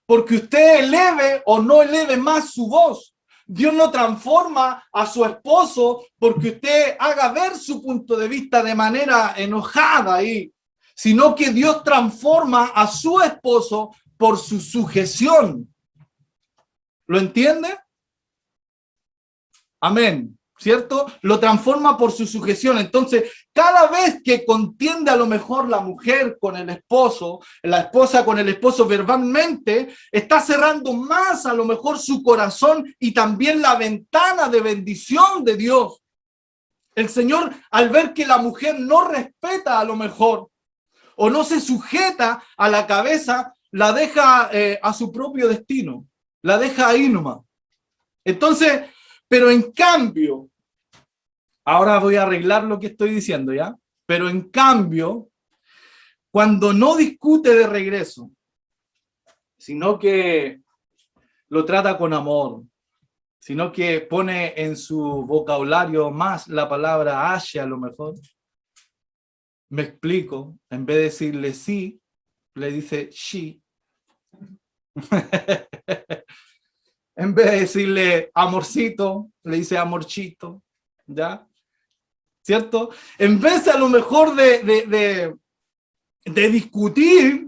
porque usted eleve o no eleve más su voz. Dios no transforma a su esposo porque usted haga ver su punto de vista de manera enojada ahí, sino que Dios transforma a su esposo por su sujeción. ¿Lo entiende? Amén. ¿Cierto? Lo transforma por su sujeción. Entonces, cada vez que contiende a lo mejor la mujer con el esposo, la esposa con el esposo verbalmente, está cerrando más a lo mejor su corazón y también la ventana de bendición de Dios. El Señor, al ver que la mujer no respeta a lo mejor o no se sujeta a la cabeza, la deja a su propio destino, la deja ahí nomás. Entonces, pero en cambio, ahora voy a arreglar lo que estoy diciendo, ¿ya? Pero en cambio, cuando no discute de regreso, sino que lo trata con amor, sino que pone en su vocabulario más la palabra ashe a lo mejor, me explico, en vez de decirle sí, le dice she. En vez de decirle amorcito, le dice amorchito, ¿ya? ¿Cierto? En vez a lo mejor de discutir,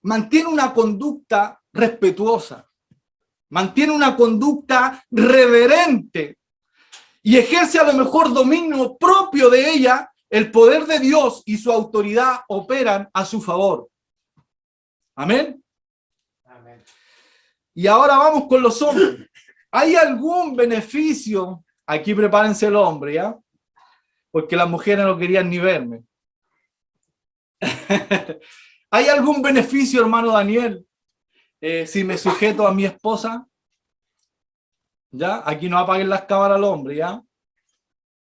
mantiene una conducta respetuosa, mantiene una conducta reverente y ejerce a lo mejor dominio propio de ella, el poder de Dios y su autoridad operan a su favor. Amén. Amén. Y ahora vamos con los hombres. ¿Hay algún beneficio? Aquí prepárense los hombres, ¿ya? Porque las mujeres no querían ni verme. ¿Hay algún beneficio, hermano Daniel, si me sujeto a mi esposa? ¿Ya? Aquí no apaguen las cámaras al hombre, ¿ya?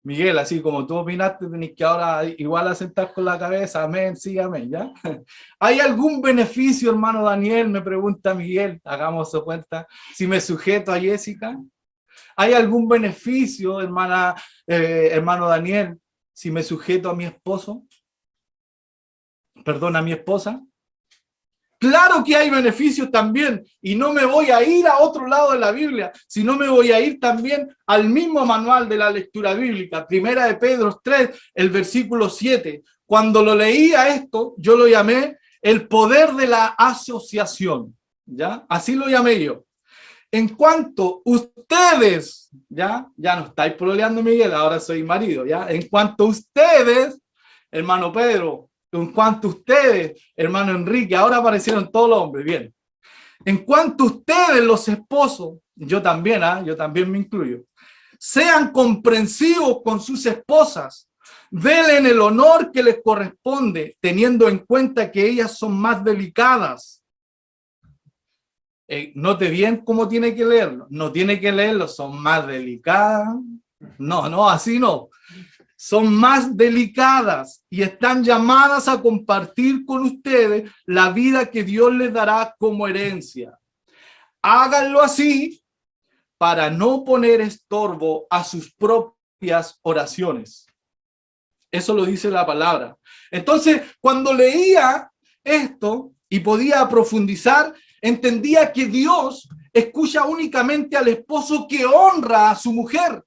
Miguel, así como tú opinaste, tenés que ahora igual asentar con la cabeza, amén, sí, amén, ¿ya? ¿Hay algún beneficio, hermano Daniel? Me pregunta Miguel, hagamos su cuenta, si me sujeto a Jessica. ¿Hay algún beneficio, hermano Daniel, si me sujeto a mi esposo? Perdón, a mi esposa. Claro que hay beneficios también, y no me voy a ir a otro lado de la Biblia, sino me voy a ir también al mismo manual de la lectura bíblica, Primera de Pedro 3, el versículo 7. Cuando lo leía esto, yo lo llamé el poder de la asociación, ¿ya? Así lo llamé yo. En cuanto ustedes, ya no estáis pololeando, Miguel, ahora soy marido, ¿ya? En cuanto ustedes, hermano Pedro, en cuanto ustedes, hermano Enrique, ahora aparecieron todos los hombres, bien. En cuanto ustedes, los esposos, yo también me incluyo, sean comprensivos con sus esposas, denle el honor que les corresponde, teniendo en cuenta que ellas son más delicadas. Note bien cómo tiene que leerlo. No tiene que leerlo, son más delicadas. No, así no. Son más delicadas y están llamadas a compartir con ustedes la vida que Dios les dará como herencia. Háganlo así para no poner estorbo a sus propias oraciones. Eso lo dice la palabra. Entonces, cuando leía esto y podía profundizar, entendía que Dios escucha únicamente al esposo que honra a su mujer.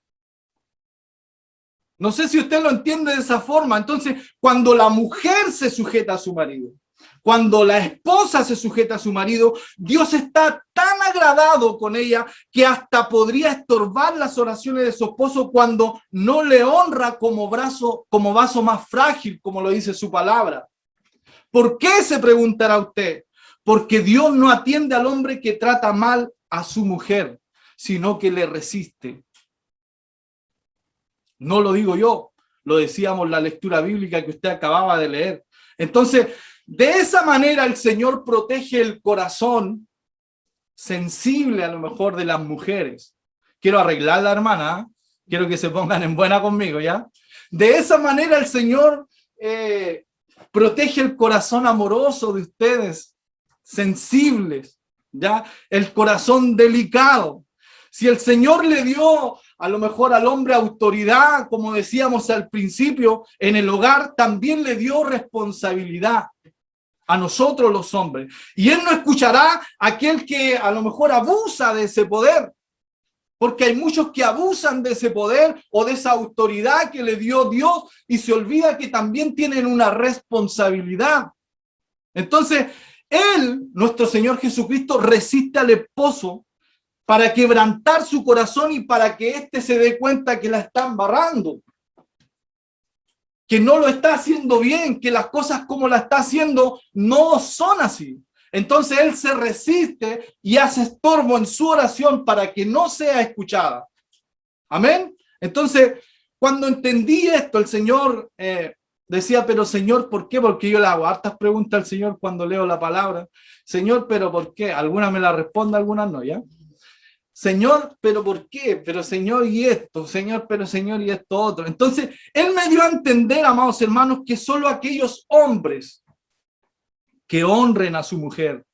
No sé si usted lo entiende de esa forma. Entonces, cuando la mujer se sujeta a su marido, cuando la esposa se sujeta a su marido, Dios está tan agradado con ella que hasta podría estorbar las oraciones de su esposo cuando no le honra como vaso más frágil, como lo dice su palabra. ¿Por qué? Se preguntará usted. Porque Dios no atiende al hombre que trata mal a su mujer, sino que le resiste. No lo digo yo, lo decíamos en la lectura bíblica que usted acababa de leer. Entonces, de esa manera el Señor protege el corazón sensible a lo mejor de las mujeres. Quiero arreglar la hermana, ¿eh? Quiero que se pongan en buena conmigo, ¿ya? De esa manera el Señor protege el corazón amoroso de ustedes, sensibles, ¿ya? El corazón delicado. Si el Señor le dio a lo mejor al hombre autoridad, como decíamos al principio, en el hogar, también le dio responsabilidad a nosotros los hombres. Y Él no escuchará a aquel que a lo mejor abusa de ese poder, porque hay muchos que abusan de ese poder o de esa autoridad que le dio Dios y se olvida que también tienen una responsabilidad. Entonces, Él, nuestro Señor Jesucristo, resiste al esposo para quebrantar su corazón y para que éste se dé cuenta que la está embarrando, que no lo está haciendo bien, que las cosas como la está haciendo no son así. Entonces él se resiste y hace estorbo en su oración para que no sea escuchada. Amén. Entonces, cuando entendí esto, el Señor decía, pero Señor, ¿por qué? Porque yo le hago hartas preguntas al Señor cuando leo la palabra. Señor, ¿pero por qué? Algunas me las responde, algunas no, ¿ya? Señor, ¿pero por qué? Pero Señor, y esto, Señor, pero Señor, y esto otro. Entonces, Él me dio a entender, amados hermanos, que solo aquellos hombres que honren a su mujer,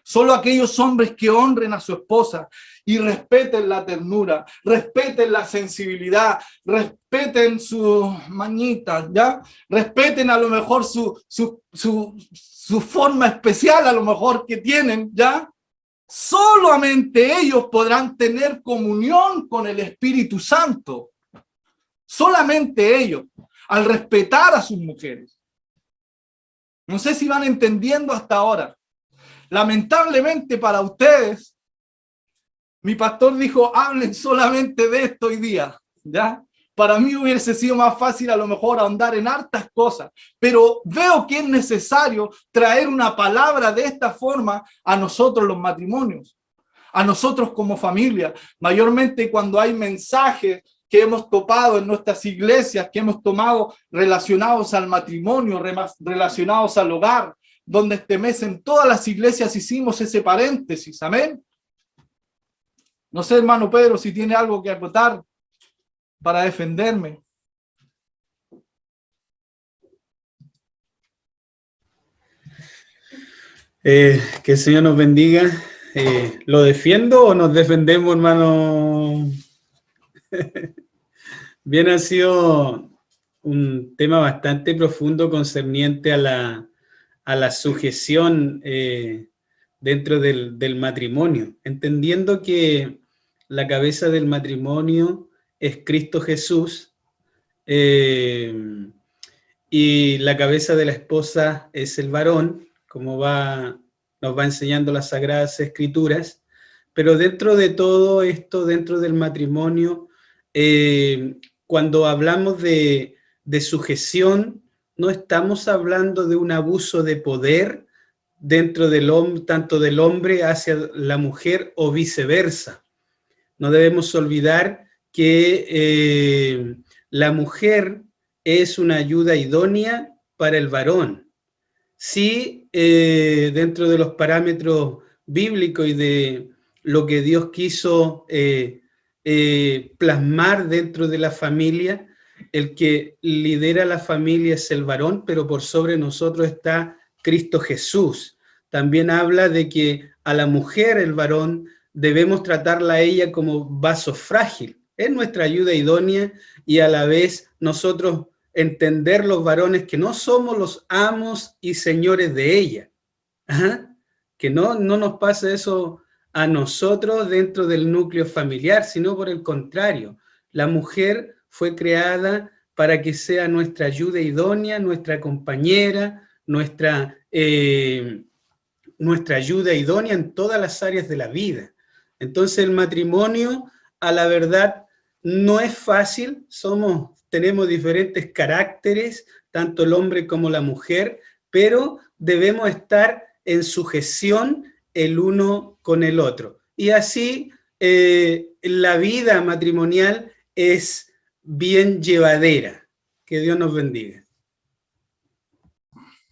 solo aquellos hombres que honren a su esposa y respeten la ternura, respeten la sensibilidad, respeten sus mañitas, ¿ya? Respeten a lo mejor su forma especial, a lo mejor que tienen, ¿ya? Solamente ellos podrán tener comunión con el Espíritu Santo. Solamente ellos, al respetar a sus mujeres. No sé si van entendiendo hasta ahora. Lamentablemente para ustedes, mi pastor dijo, hablen solamente de esto hoy día, ¿ya? Para mí hubiese sido más fácil a lo mejor ahondar en hartas cosas, pero veo que es necesario traer una palabra de esta forma a nosotros los matrimonios, a nosotros como familia, mayormente cuando hay mensajes que hemos topado en nuestras iglesias, que hemos tomado relacionados al matrimonio, relacionados al hogar, donde este mes en todas las iglesias hicimos ese paréntesis, amén. No sé, hermano Pedro, si tiene algo que acotar para defenderme. Que el Señor nos bendiga. ¿Lo defiendo o nos defendemos, hermano? Bien, ha sido un tema bastante profundo concerniente a la sujeción dentro del matrimonio, entendiendo que la cabeza del matrimonio es Cristo Jesús y la cabeza de la esposa es el varón, como nos va enseñando las Sagradas Escrituras, pero dentro de todo esto, dentro del matrimonio, cuando hablamos de sujeción, no estamos hablando de un abuso de poder dentro del hombre, tanto del hombre hacia la mujer o viceversa. No debemos olvidar que la mujer es una ayuda idónea para el varón. Sí, dentro de los parámetros bíblicos y de lo que Dios quiso plasmar dentro de la familia, el que lidera la familia es el varón, pero por sobre nosotros está Cristo Jesús. También habla de que a la mujer, el varón, debemos tratarla a ella como vaso frágil. Es nuestra ayuda idónea y a la vez nosotros entender los varones que no somos los amos y señores de ella. Ajá. Que no nos pase eso a nosotros dentro del núcleo familiar, sino por el contrario. La mujer fue creada para que sea nuestra ayuda idónea, nuestra compañera, nuestra ayuda idónea en todas las áreas de la vida. Entonces el matrimonio, a la verdad, no es fácil, tenemos diferentes caracteres, tanto el hombre como la mujer, pero debemos estar en sujeción el uno con el otro. Y así la vida matrimonial es bien llevadera. Que Dios nos bendiga.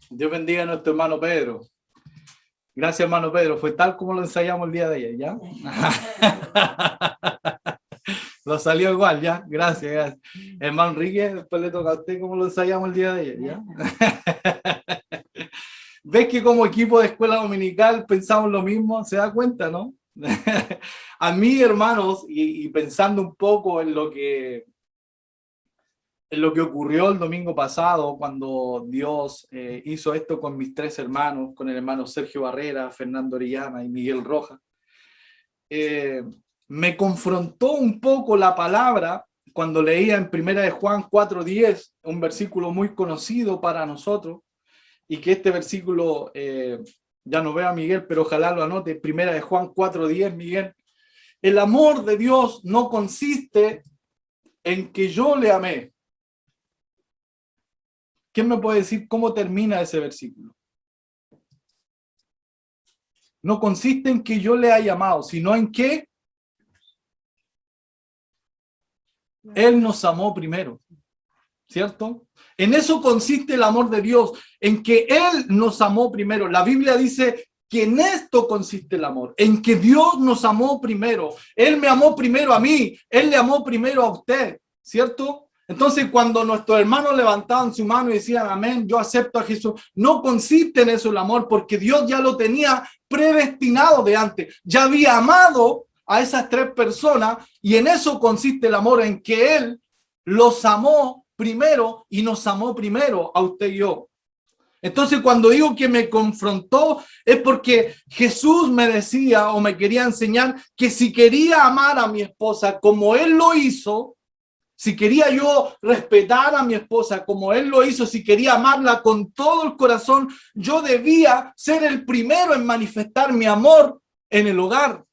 Dios bendiga a nuestro hermano Pedro. Gracias, hermano Pedro. Fue tal como lo ensayamos el día de ayer, ¿ya? Lo salió igual, ¿ya? Gracias. Hermano Enrique, después le toca a usted como lo ensayamos el día de ayer, ¿ya? ¿Ves que como equipo de escuela dominical pensamos lo mismo? ¿Se da cuenta, no? A mí, hermanos, y pensando un poco en lo que ocurrió el domingo pasado, cuando Dios hizo esto con mis tres hermanos, con el hermano Sergio Barrera, Fernando Orellana y Miguel Rojas, me confrontó un poco la palabra cuando leía en 1 de Juan 4:10, un versículo muy conocido para nosotros, y que este versículo, ya no veo a Miguel, pero ojalá lo anote, 1 de Juan 4:10, Miguel. El amor de Dios no consiste en que yo le amé. ¿Quién me puede decir cómo termina ese versículo? No consiste en que yo le haya amado, sino en que Él nos amó primero, ¿cierto? En eso consiste el amor de Dios, en que Él nos amó primero. La Biblia dice que en esto consiste el amor, en que Dios nos amó primero. Él me amó primero a mí, Él le amó primero a usted, ¿cierto? Entonces, cuando nuestros hermanos levantaban su mano y decían, amén, yo acepto a Jesús, no consiste en eso el amor, porque Dios ya lo tenía predestinado de antes. Ya había amado a esas tres personas y en eso consiste el amor, en que Él los amó primero y nos amó primero a usted y yo. Entonces, cuando digo que me confrontó, es porque Jesús me decía o me quería enseñar que si quería amar a mi esposa como Él lo hizo, si quería yo respetar a mi esposa como él lo hizo, si quería amarla con todo el corazón, yo debía ser el primero en manifestar mi amor en el hogar.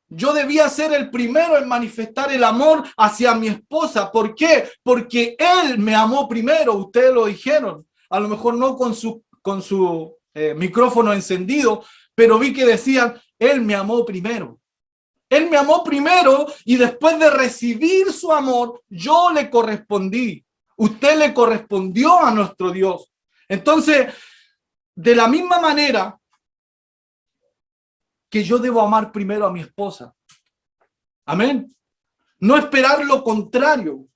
Yo debía ser el primero en manifestar el amor hacia mi esposa. ¿Por qué? Porque él me amó primero, ustedes lo dijeron. A lo mejor no con su micrófono encendido, pero vi que decían, él me amó primero. Él me amó primero y después de recibir su amor, yo le correspondí. Usted le correspondió a nuestro Dios. Entonces, de la misma manera que yo debo amar primero a mi esposa. Amén. No esperar lo contrario.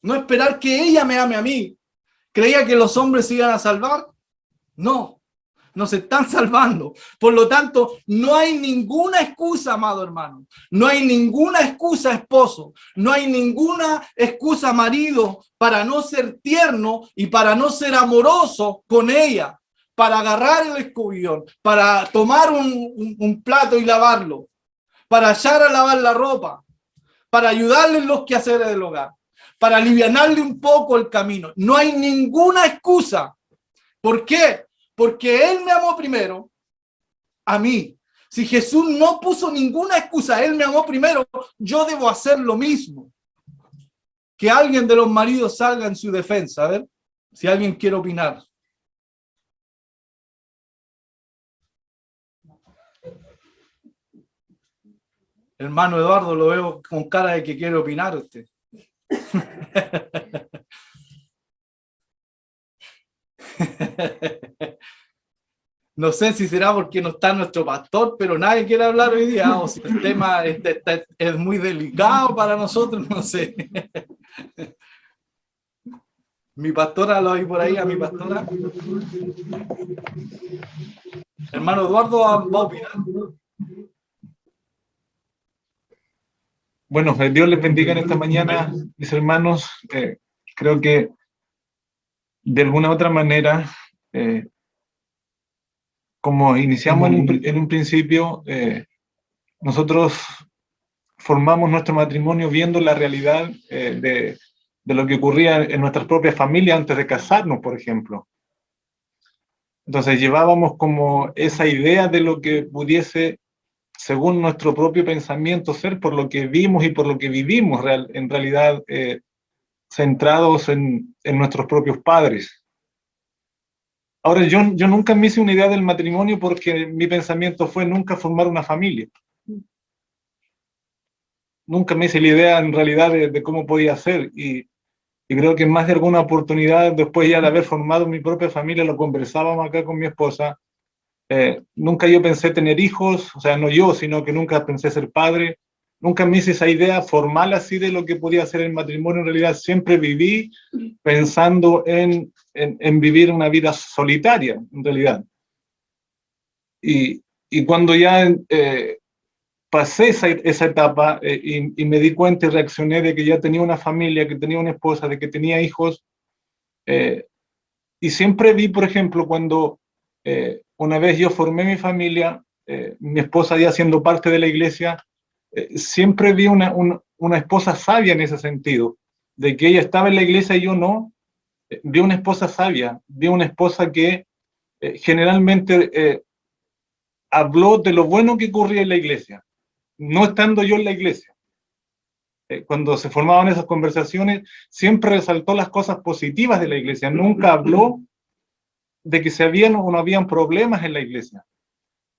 No esperar que ella me ame a mí. ¿Creía que los hombres se iban a salvar? No, nos están salvando. Por lo tanto, no hay ninguna excusa, amado hermano. No hay ninguna excusa, esposo. No hay ninguna excusa, marido, para no ser tierno y para no ser amoroso con ella. Para agarrar el escobillón, para tomar un plato y lavarlo, para echar a lavar la ropa, para ayudarle en los quehaceres del hogar, para alivianarle un poco el camino. No hay ninguna excusa. ¿Por qué? Porque Él me amó primero a mí. Si Jesús no puso ninguna excusa, Él me amó primero, yo debo hacer lo mismo. Que alguien de los maridos salga en su defensa, a ver, si alguien quiere opinar. Hermano Eduardo, lo veo con cara de que quiere opinar usted. No sé si será porque no está nuestro pastor, pero nadie quiere hablar hoy día, o si el tema es muy delicado para nosotros, no sé. Mi pastora, lo oí por ahí a mi pastora. Hermano Eduardo va a opinar. Bueno, Dios les bendiga en esta mañana, mis hermanos. Creo que de alguna u otra manera, como iniciamos en un principio, nosotros formamos nuestro matrimonio viendo la realidad de lo que ocurría en nuestras propias familias antes de casarnos, por ejemplo. Entonces llevábamos como esa idea de lo que pudiese, según nuestro propio pensamiento, ser por lo que vimos y por lo que vivimos, en realidad centrados en nuestros propios padres. Ahora, yo nunca me hice una idea del matrimonio porque mi pensamiento fue nunca formar una familia. Nunca me hice la idea en realidad de cómo podía ser, y creo que en más de alguna oportunidad, después ya de haber formado mi propia familia, lo conversábamos acá con mi esposa. Nunca yo pensé tener hijos, o sea, no yo, sino que nunca pensé ser padre. Nunca me hice esa idea formal así de lo que podía ser el matrimonio. En realidad siempre viví pensando en vivir una vida solitaria, en realidad. Y cuando ya pasé esa etapa y me di cuenta y reaccioné de que ya tenía una familia, que tenía una esposa, de que tenía hijos, y siempre vi, por ejemplo, cuando una vez yo formé mi familia, mi esposa ya siendo parte de la iglesia, siempre vi una esposa sabia en ese sentido, de que ella estaba en la iglesia y yo no. Vi una esposa sabia, vi una esposa que generalmente habló de lo bueno que ocurría en la iglesia, no estando yo en la iglesia. Cuando se formaban esas conversaciones, siempre resaltó las cosas positivas de la iglesia, nunca habló de que se habían o no habían problemas en la iglesia.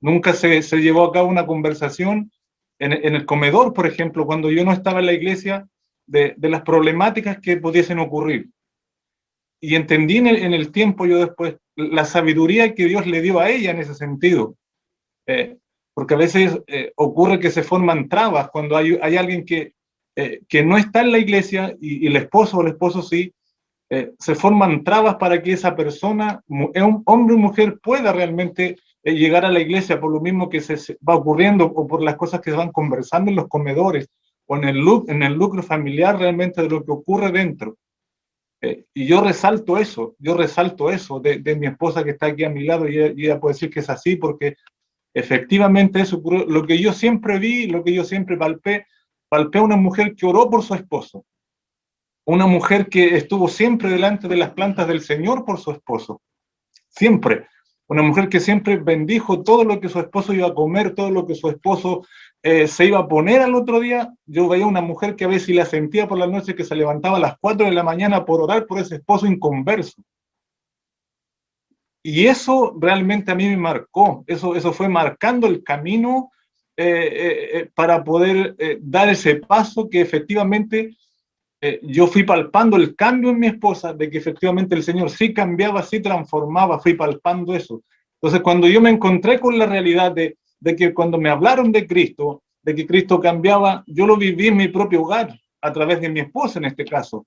Nunca se llevó a cabo una conversación en el comedor, por ejemplo, cuando yo no estaba en la iglesia, de las problemáticas que pudiesen ocurrir. Y entendí en el tiempo, yo después, la sabiduría que Dios le dio a ella en ese sentido. Porque a veces ocurre que se forman trabas cuando hay alguien que no está en la iglesia y el esposo o el esposo sí, se forman trabas para que esa persona, un hombre o mujer, pueda realmente llegar a la iglesia por lo mismo que se va ocurriendo o por las cosas que se van conversando en los comedores o en el lucro familiar realmente de lo que ocurre dentro. Y yo resalto eso de mi esposa que está aquí a mi lado, y ella puede decir que es así porque efectivamente eso ocurrió. Lo que yo siempre vi, lo que yo siempre palpé, palpé a una mujer que oró por su esposo, una mujer que estuvo siempre delante de las plantas del Señor por su esposo, siempre. Una mujer que siempre bendijo todo lo que su esposo iba a comer, todo lo que su esposo se iba a poner al otro día. Yo veía una mujer que a veces la sentía por la noche, que se levantaba a las 4 de la mañana por orar por ese esposo inconverso. Y eso realmente a mí me marcó, eso fue marcando el camino para poder dar ese paso que efectivamente yo fui palpando el cambio en mi esposa, de que efectivamente el Señor sí cambiaba, sí transformaba, fui palpando eso. Entonces, cuando yo me encontré con la realidad de que cuando me hablaron de Cristo, de que Cristo cambiaba, yo lo viví en mi propio hogar, a través de mi esposa en este caso.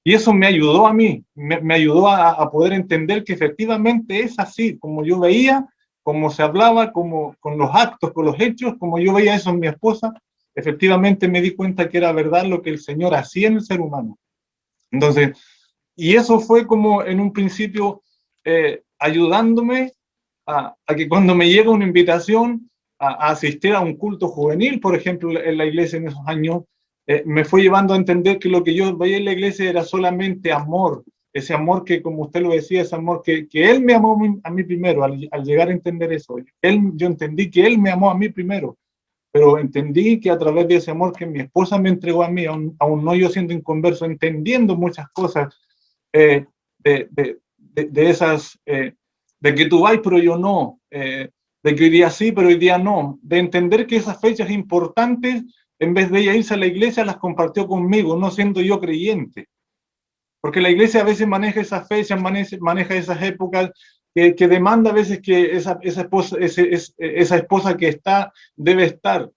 Y eso me ayudó a mí, me ayudó a poder entender que efectivamente es así, como yo veía, como se hablaba, como con los actos, con los hechos, como yo veía eso en mi esposa, efectivamente me di cuenta que era verdad lo que el Señor hacía en el ser humano. Entonces, y eso fue como en un principio ayudándome a que cuando me llega una invitación a asistir a un culto juvenil, por ejemplo, en la iglesia en esos años, me fue llevando a entender que lo que yo veía en la iglesia era solamente amor, ese amor que, como usted lo decía, ese amor que Él me amó a mí primero, al llegar a entender eso. Yo entendí que Él me amó a mí primero, pero entendí que a través de ese amor que mi esposa me entregó a mí, aún no yo siendo inconverso, entendiendo muchas cosas de esas, de que tú vas, pero yo no, de que hoy día sí, pero hoy día no, de entender que esas fechas importantes, en vez de ella irse a la iglesia, las compartió conmigo, no siendo yo creyente. Porque la iglesia a veces maneja esas fechas, maneja esas épocas, que demanda a veces que esa esposa que está, debe estar.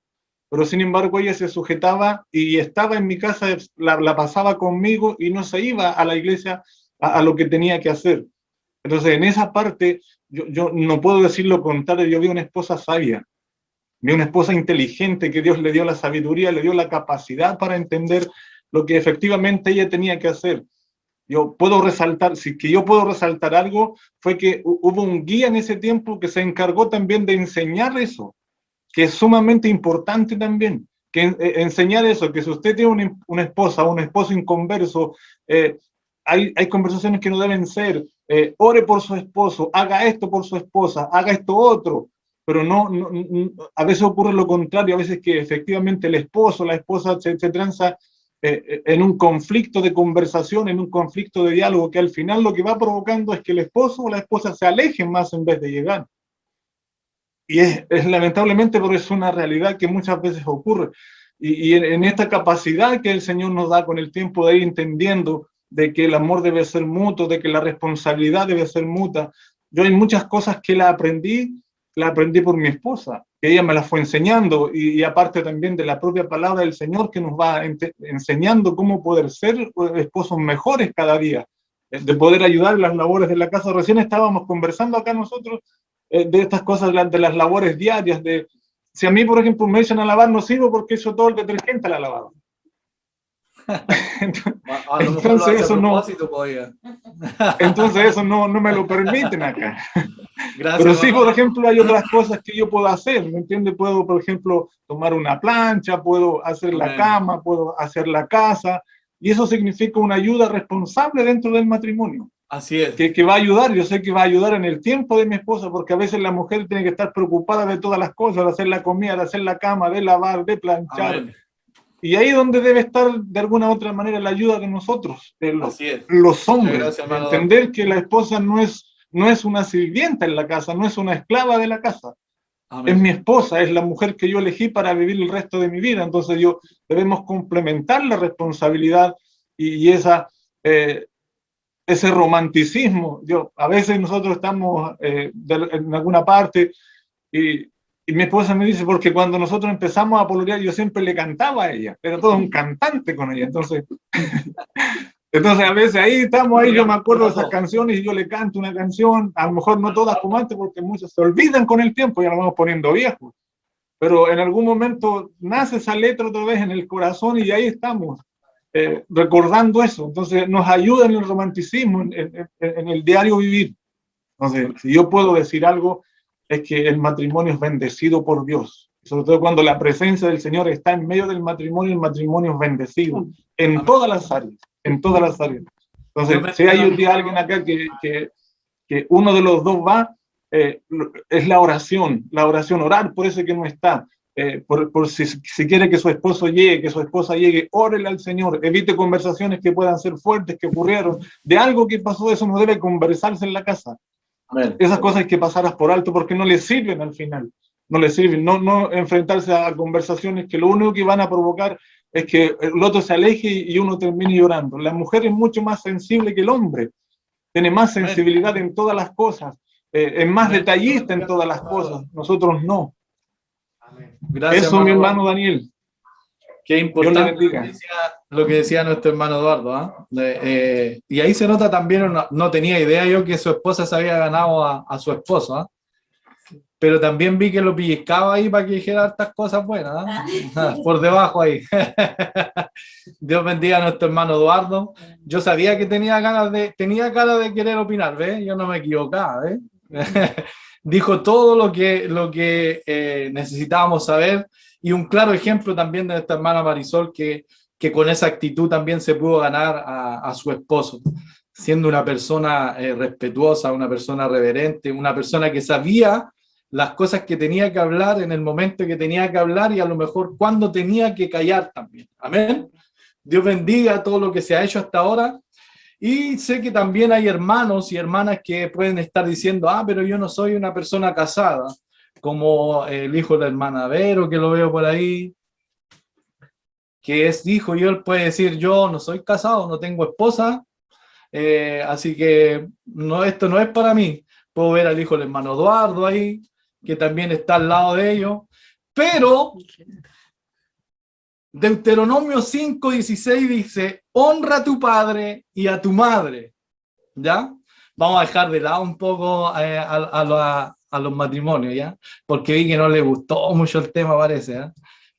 Pero sin embargo ella se sujetaba y estaba en mi casa, la pasaba conmigo y no se iba a la iglesia a lo que tenía que hacer. Entonces en esa parte yo no puedo decir lo contrario, yo vi una esposa sabia, vi una esposa inteligente que Dios le dio la sabiduría, le dio la capacidad para entender lo que efectivamente ella tenía que hacer. Yo puedo resaltar, si que yo puedo resaltar algo, fue que hubo un guía en ese tiempo que se encargó también de enseñar eso, que es sumamente importante también, que enseñar eso, que si usted tiene una esposa o un esposo inconverso, hay conversaciones que no deben ser, ore por su esposo, haga esto por su esposa, haga esto otro, pero no, a veces ocurre lo contrario, a veces que efectivamente el esposo, la esposa se transa en un conflicto de conversación, en un conflicto de diálogo, que al final lo que va provocando es que el esposo o la esposa se alejen más en vez de llegar. Y es lamentablemente, pero es una realidad que muchas veces ocurre. Y en esta capacidad que el Señor nos da con el tiempo de ir entendiendo de que el amor debe ser mutuo, de que la responsabilidad debe ser mutua. Yo hay muchas cosas que la aprendí por mi esposa, que ella me las fue enseñando, y aparte también de la propia palabra del Señor que nos va enseñando cómo poder ser esposos mejores cada día, de poder ayudar en las labores de la casa. Recién estábamos conversando acá nosotros de estas cosas, de las labores diarias, de si a mí, por ejemplo, me echan a lavar, no sirvo porque eso todo el detergente la lavado. Entonces eso no, entonces eso no me lo permiten acá. Gracias, pero sí, por ejemplo, hay otras cosas que yo puedo hacer, ¿me entiende? Puedo, por ejemplo, tomar una plancha, puedo hacer la cama, puedo hacer la casa, y eso significa una ayuda responsable dentro del matrimonio. Así es. Que va a ayudar, yo sé que va a ayudar en el tiempo de mi esposa, porque a veces la mujer tiene que estar preocupada de todas las cosas, de hacer la comida, de hacer la cama, de lavar, de planchar. Amén. Y ahí es donde debe estar de alguna u otra manera la ayuda de nosotros, de los hombres. Gracias, entender que la esposa no es una sirvienta en la casa, no es una esclava de la casa. Amén. Es mi esposa, es la mujer que yo elegí para vivir el resto de mi vida. Entonces debemos complementar la responsabilidad y ese romanticismo. A veces nosotros estamos en alguna parte y mi esposa me dice, porque cuando nosotros empezamos a pololear, yo siempre le cantaba a ella, era todo un cantante con ella, entonces a veces ahí estamos, yo me acuerdo de esas canciones y yo le canto una canción, a lo mejor no todas como antes, porque muchas se olvidan con el tiempo, ya nos vamos poniendo viejos, pero en algún momento nace esa letra otra vez en el corazón y ahí estamos, recordando eso. Entonces nos ayuda en el romanticismo, en el diario vivir. Entonces, si yo puedo decir algo, es que el matrimonio es bendecido por Dios. sobre todo cuando la presencia del Señor está en medio del matrimonio, el matrimonio es bendecido, en todas las áreas, en todas las áreas. Entonces, si hay un día alguien acá que uno de los dos va, es la oración, orar por ese que no está, por si quiere que su esposo llegue, que su esposa llegue, órele al Señor, evite conversaciones que puedan ser fuertes, que ocurrieron, de algo que pasó, eso no debe conversarse en la casa. Amén. Esas cosas hay que pasarlas por alto porque no le sirven al final, no le sirven, no enfrentarse a conversaciones que lo único que van a provocar es que el otro se aleje y uno termine llorando. La mujer es mucho más sensible que el hombre, tiene más sensibilidad en todas las cosas, es más detallista en todas las cosas, nosotros no. Gracias, Eso, mi hermano Daniel. Qué importante Dios le bendiga. lo que decía nuestro hermano Eduardo. ¿Ah? Y ahí se nota también, no tenía idea yo que su esposa se había ganado a su esposo, ¿ah? Pero también vi que lo pellizcaba ahí para que dijera hartas cosas buenas, ¿ah? Por debajo ahí. Dios bendiga a nuestro hermano Eduardo. Yo sabía que tenía cara de querer opinar, ¿ves? Yo no me equivocaba, ¿ves? Dijo todo lo que necesitábamos saber, y un claro ejemplo también de nuestra hermana Marisol, que con esa actitud también se pudo ganar a su esposo, siendo una persona respetuosa, una persona reverente, una persona que sabía las cosas que tenía que hablar en el momento que tenía que hablar, y a lo mejor cuando tenía que callar también. Amén. Dios bendiga todo lo que se ha hecho hasta ahora. Y sé que también hay hermanos y hermanas que pueden estar diciendo, pero yo no soy una persona casada, como el hijo de la hermana Vero, que lo veo por ahí, que es hijo, y él puede decir, yo no soy casado, no tengo esposa, así que esto no es para mí. Puedo ver al hijo del hermano Eduardo ahí, que también está al lado de ellos, pero Deuteronomio 5:16 dice, honra a tu padre y a tu madre, ¿ya? Vamos a dejar de lado un poco a los matrimonios, ¿ya? Porque vi que no le gustó mucho el tema, parece, ¿eh?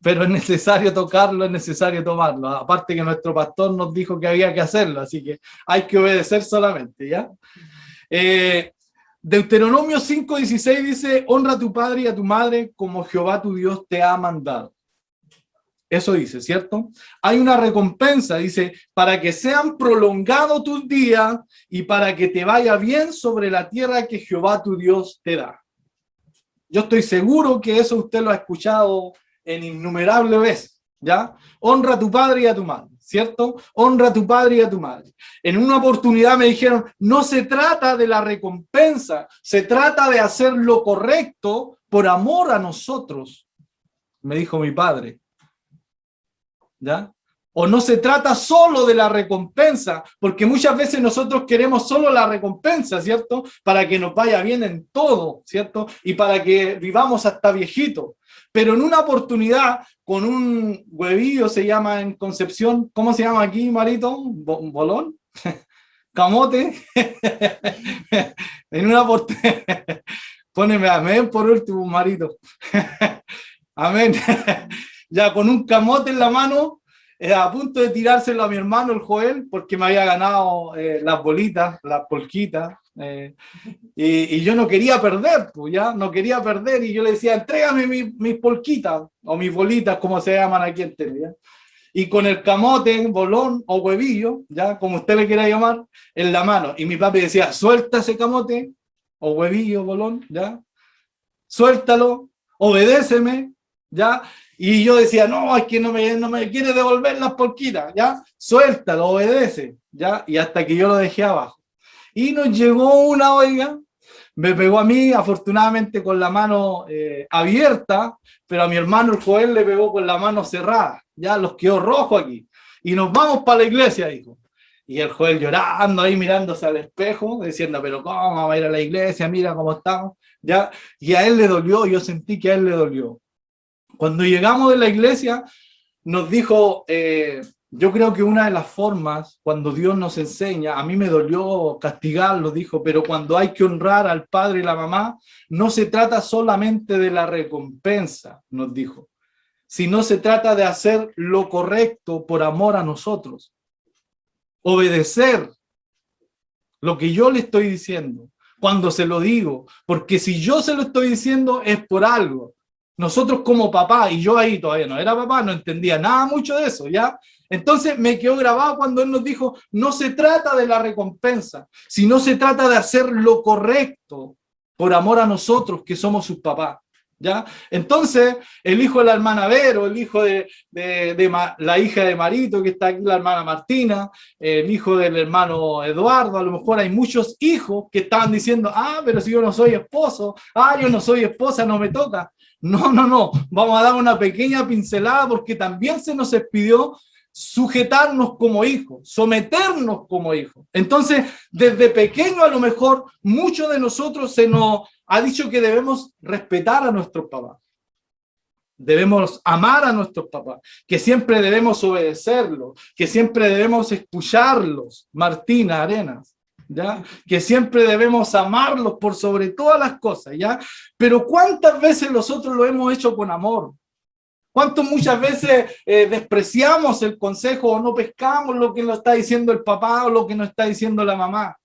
Pero es necesario tocarlo, es necesario tomarlo. Aparte que nuestro pastor nos dijo que había que hacerlo, así que hay que obedecer solamente, ¿ya? Deuteronomio 5:16 dice, honra a tu padre y a tu madre como Jehová tu Dios te ha mandado. Eso dice, ¿cierto? Hay una recompensa, dice, para que sean prolongados tus días y para que te vaya bien sobre la tierra que Jehová tu Dios te da. Yo estoy seguro que eso usted lo ha escuchado en innumerables veces, ¿ya? Honra a tu padre y a tu madre, ¿cierto? Honra a tu padre y a tu madre. En una oportunidad me dijeron, no se trata de la recompensa, se trata de hacer lo correcto por amor a nosotros, me dijo mi padre. ¿Ya? O no se trata solo de la recompensa, porque muchas veces nosotros queremos solo la recompensa, ¿cierto? Para que nos vaya bien en todo, ¿cierto? Y para que vivamos hasta viejito. Pero en una oportunidad, con un huevillo, se llama en Concepción, ¿cómo se llama aquí, Marito? ¿Bolón? ¿Camote? En una oportunidad, póneme amén por último, Marito. Amén. Ya con un camote en la mano, a punto de tirárselo a mi hermano, el Joel, porque me había ganado las bolitas, las polquitas, y yo no quería perder, pues ya, no quería perder, y yo le decía, entrégame mis polquitas, o mis bolitas, como se llaman aquí en Tele, ¿ya? Y con el camote, bolón o huevillo, ya, como usted le quiera llamar, en la mano, y mi papi decía, suelta ese camote, o huevillo, bolón, ya, suéltalo, obedéceme, ya. Y yo decía, no, es que no me quiere devolver las polquitas, ¿ya? Suéltalo, obedece, ¿ya? Y hasta que yo lo dejé abajo. Y nos llegó una, oiga, me pegó a mí, afortunadamente con la mano abierta, pero a mi hermano el Joel le pegó con la mano cerrada, ¿ya? Los quedó rojo aquí. Y nos vamos para la iglesia, dijo. Y el Joel llorando ahí, mirándose al espejo, diciendo, pero ¿cómo vamos a ir a la iglesia? Mira cómo estamos, ¿ya? Y a él le dolió, yo sentí que a él le dolió. Cuando llegamos de la iglesia, nos dijo, yo creo que una de las formas, cuando Dios nos enseña, a mí me dolió castigarlo, dijo, pero cuando hay que honrar al padre y la mamá, no se trata solamente de la recompensa, nos dijo, sino se trata de hacer lo correcto por amor a nosotros. Obedecer lo que yo le estoy diciendo, cuando se lo digo, porque si yo se lo estoy diciendo es por algo. Nosotros como papá, y yo ahí todavía no era papá, no entendía nada mucho de eso, ¿ya? Entonces me quedó grabado cuando él nos dijo, no se trata de la recompensa, sino se trata de hacer lo correcto por amor a nosotros que somos sus papás, ¿ya? Entonces, el hijo de la hermana Vero, el hijo de la hija de Marito, que está aquí, la hermana Martina, el hijo del hermano Eduardo, a lo mejor hay muchos hijos que estaban diciendo, pero si yo no soy esposo, yo no soy esposa, no me toca. No, vamos a dar una pequeña pincelada porque también se nos pidió sujetarnos como hijos, someternos como hijos. Entonces, desde pequeño a lo mejor, muchos de nosotros se nos ha dicho que debemos respetar a nuestros papás, debemos amar a nuestros papás, que siempre debemos obedecerlos, que siempre debemos escucharlos, Martina Arenas, ¿ya? Que siempre debemos amarlos por sobre todas las cosas, ¿ya? Pero ¿cuántas veces nosotros lo hemos hecho con amor? ¿Cuánto muchas veces despreciamos el consejo o no pescamos lo que nos está diciendo el papá o lo que nos está diciendo la mamá?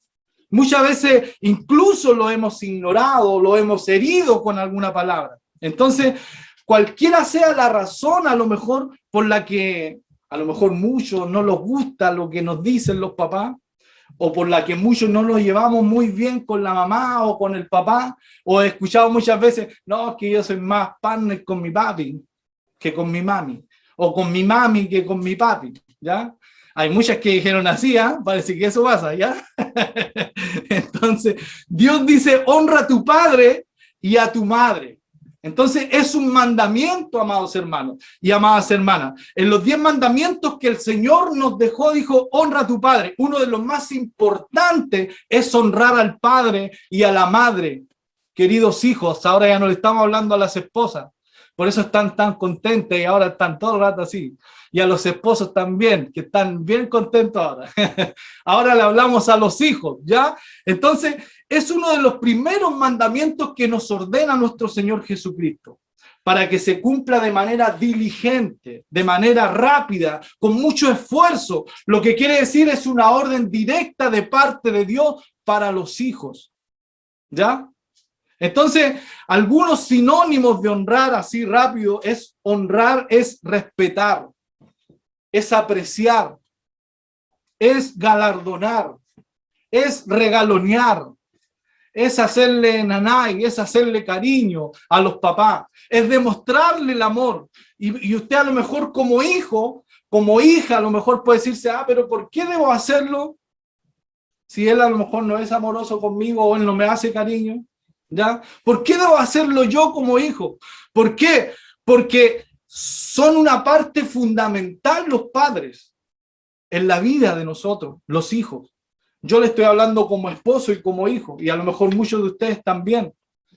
Muchas veces incluso lo hemos ignorado, lo hemos herido con alguna palabra. Entonces, cualquiera sea la razón a lo mejor por la que a lo mejor muchos no nos gusta lo que nos dicen los papás, o por la que muchos no nos llevamos muy bien con la mamá o con el papá, o he escuchado muchas veces, no, que yo soy más partner con mi papi que con mi mami, o con mi mami que con mi papi, ¿ya? Hay muchas que dijeron así, parece que eso pasa, ¿ya? Entonces, Dios dice, honra a tu padre y a tu madre. Entonces, es un mandamiento, amados hermanos y amadas hermanas. En los 10 mandamientos que el Señor nos dejó, dijo, honra a tu padre. Uno de los más importantes es honrar al padre y a la madre. Queridos hijos, ahora ya no le estamos hablando a las esposas. Por eso están tan contentos y ahora están todo el rato así. Y a los esposos también, que están bien contentos ahora. Ahora le hablamos a los hijos, ¿ya? Entonces, es uno de los primeros mandamientos que nos ordena nuestro Señor Jesucristo, para que se cumpla de manera diligente, de manera rápida, con mucho esfuerzo. Lo que quiere decir es una orden directa de parte de Dios para los hijos, ¿ya? Entonces, algunos sinónimos de honrar así rápido es honrar, es respetar, es apreciar, es galardonar, es regalonear, es hacerle nanay, es hacerle cariño a los papás, es demostrarle el amor. Y usted a lo mejor como hijo, como hija, a lo mejor puede decirse, pero ¿por qué debo hacerlo? Si él a lo mejor no es amoroso conmigo o él no me hace cariño. ¿Ya? ¿Por qué debo hacerlo yo como hijo? ¿Por qué? Porque son una parte fundamental los padres en la vida de nosotros, los hijos. Yo le estoy hablando como esposo y como hijo, y a lo mejor muchos de ustedes también,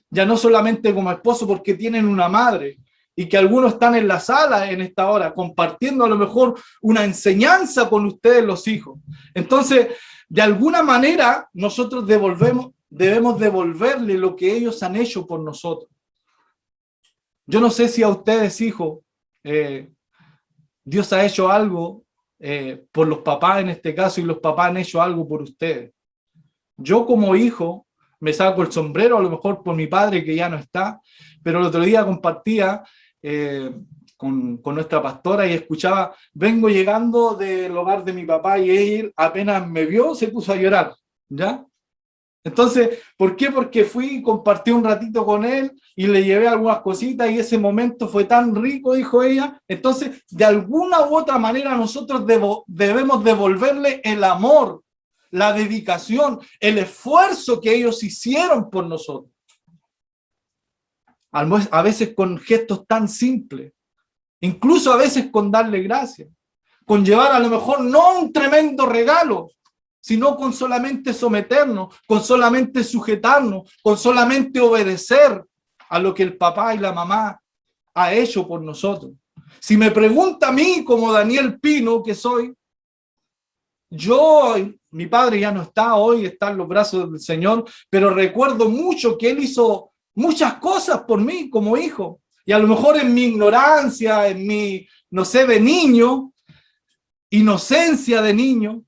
ya no solamente como esposo porque tienen una madre, y que algunos están en la sala en esta hora, compartiendo a lo mejor una enseñanza con ustedes los hijos. Entonces, de alguna manera, nosotros debemos devolverle lo que ellos han hecho por nosotros. Yo no sé si a ustedes, hijos, Dios ha hecho algo por los papás en este caso, y los papás han hecho algo por ustedes. Yo como hijo me saco el sombrero, a lo mejor por mi padre que ya no está, pero el otro día compartía con nuestra pastora y escuchaba, vengo llegando del hogar de mi papá y él apenas me vio, se puso a llorar, ¿ya? Entonces, ¿por qué? Porque fui y compartí un ratito con él y le llevé algunas cositas y ese momento fue tan rico, dijo ella. Entonces, de alguna u otra manera nosotros debemos devolverle el amor, la dedicación, el esfuerzo que ellos hicieron por nosotros. A veces con gestos tan simples, incluso a veces con darle gracias, con llevar a lo mejor no un tremendo regalo, sino con solamente someternos, con solamente sujetarnos, con solamente obedecer a lo que el papá y la mamá ha hecho por nosotros. Si me pregunta a mí, como Daniel Pino que soy, mi padre ya no está hoy, está en los brazos del Señor, pero recuerdo mucho que él hizo muchas cosas por mí como hijo. Y a lo mejor en mi ignorancia, en mi, no sé, de niño, inocencia de niño,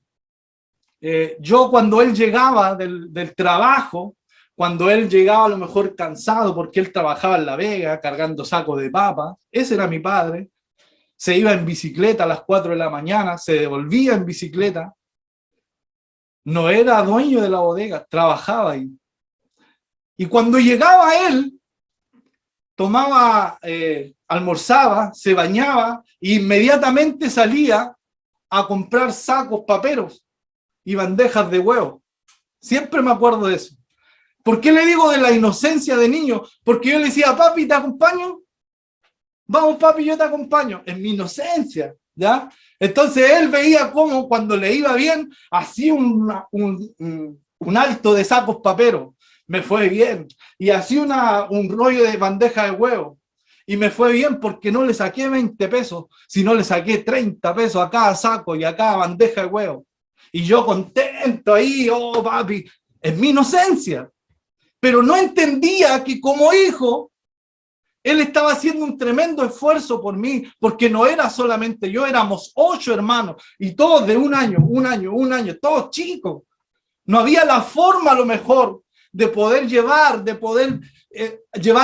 yo cuando él llegaba del trabajo, cuando él llegaba a lo mejor cansado porque él trabajaba en La Vega cargando sacos de papa, ese era mi padre, se iba en bicicleta a las 4 de la mañana, se devolvía en bicicleta, no era dueño de la bodega, trabajaba ahí. Y cuando llegaba él, tomaba, almorzaba, se bañaba e inmediatamente salía a comprar sacos paperos y bandejas de huevo. Siempre me acuerdo de eso. ¿Por qué le digo de la inocencia de niño? Porque yo le decía, papi, ¿te acompaño? Vamos, papi, yo te acompaño. En mi inocencia, ¿ya? Entonces él veía cómo cuando le iba bien, hacía un alto de sacos paperos. Me fue bien. Y hacía un rollo de bandeja de huevo. Y me fue bien porque no le saqué 20 pesos, sino le saqué 30 pesos a cada saco y a cada bandeja de huevo. Y yo contento ahí, oh papi, en mi inocencia. Pero no entendía que como hijo, él estaba haciendo un tremendo esfuerzo por mí, porque no era solamente yo, éramos 8 hermanos, y todos de un año, todos chicos. No había la forma a lo mejor de poder llevar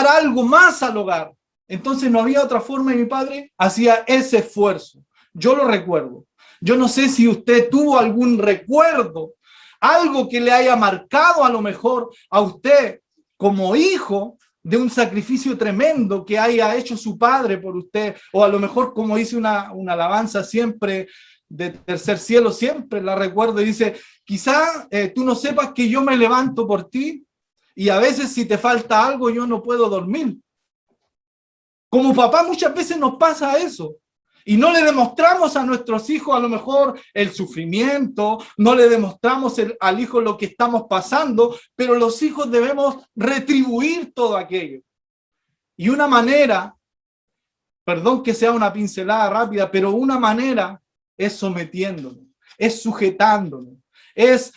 algo más al hogar. Entonces no había otra forma y mi padre hacía ese esfuerzo. Yo lo recuerdo. Yo no sé si usted tuvo algún recuerdo, algo que le haya marcado a lo mejor a usted como hijo de un sacrificio tremendo que haya hecho su padre por usted, o a lo mejor como hice una alabanza siempre de Tercer Cielo, siempre la recuerdo y dice, quizá tú no sepas que yo me levanto por ti y a veces si te falta algo yo no puedo dormir. Como papá muchas veces nos pasa eso. Y no le demostramos a nuestros hijos a lo mejor el sufrimiento, no le demostramos al hijo lo que estamos pasando, pero los hijos debemos retribuir todo aquello. Y una manera, perdón que sea una pincelada rápida, pero una manera es sometiéndonos, es sujetándonos, es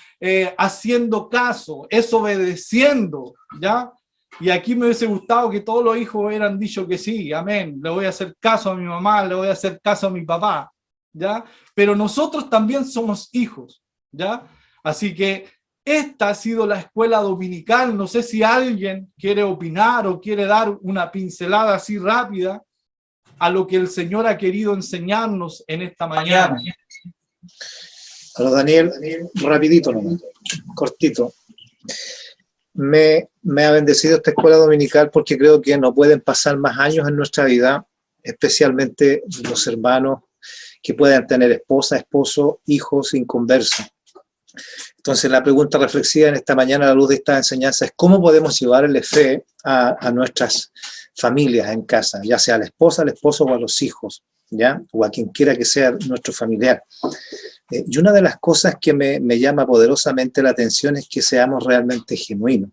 haciendo caso, es obedeciendo, ¿ya? Y aquí me hubiese gustado que todos los hijos hubieran dicho que sí, amén, le voy a hacer caso a mi mamá, le voy a hacer caso a mi papá, ¿ya? Pero nosotros también somos hijos, ¿ya? Así que esta ha sido la escuela dominical. No sé si alguien quiere opinar o quiere dar una pincelada así rápida a lo que el Señor ha querido enseñarnos en esta mañana. Hola Daniel, rapidito nomás, cortito. Me ha bendecido esta escuela dominical porque creo que no pueden pasar más años en nuestra vida, especialmente los hermanos que puedan tener esposa, esposo, hijos inconversos. Entonces la pregunta reflexiva en esta mañana a la luz de esta enseñanza es cómo podemos llevarle fe a nuestras familias en casa, ya sea a la esposa, al esposo o a los hijos, ¿ya? O a quien quiera que sea nuestro familiar. Y una de las cosas que me llama poderosamente la atención es que seamos realmente genuinos.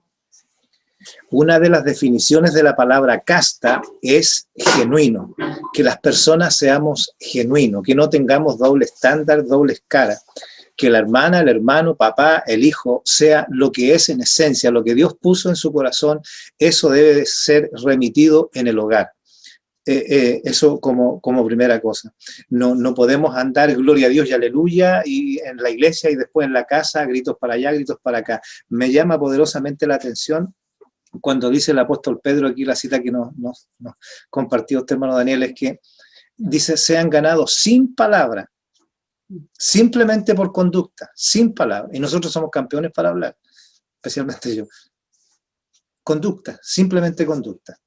Una de las definiciones de la palabra casta es genuino, que las personas seamos genuinos, que no tengamos doble estándar, doble cara, que la hermana, el hermano, papá, el hijo sea lo que es en esencia, lo que Dios puso en su corazón, eso debe de ser remitido en el hogar. Eso como primera cosa. No podemos andar gloria a Dios y aleluya y en la iglesia y después en la casa, gritos para allá, gritos para acá. Me llama poderosamente la atención cuando dice el apóstol Pedro, aquí la cita que nos compartió este hermano Daniel, es que dice, sean ganados sin palabra, simplemente por conducta, sin palabra. Y nosotros somos campeones para hablar, especialmente yo. Conducta, simplemente conducta.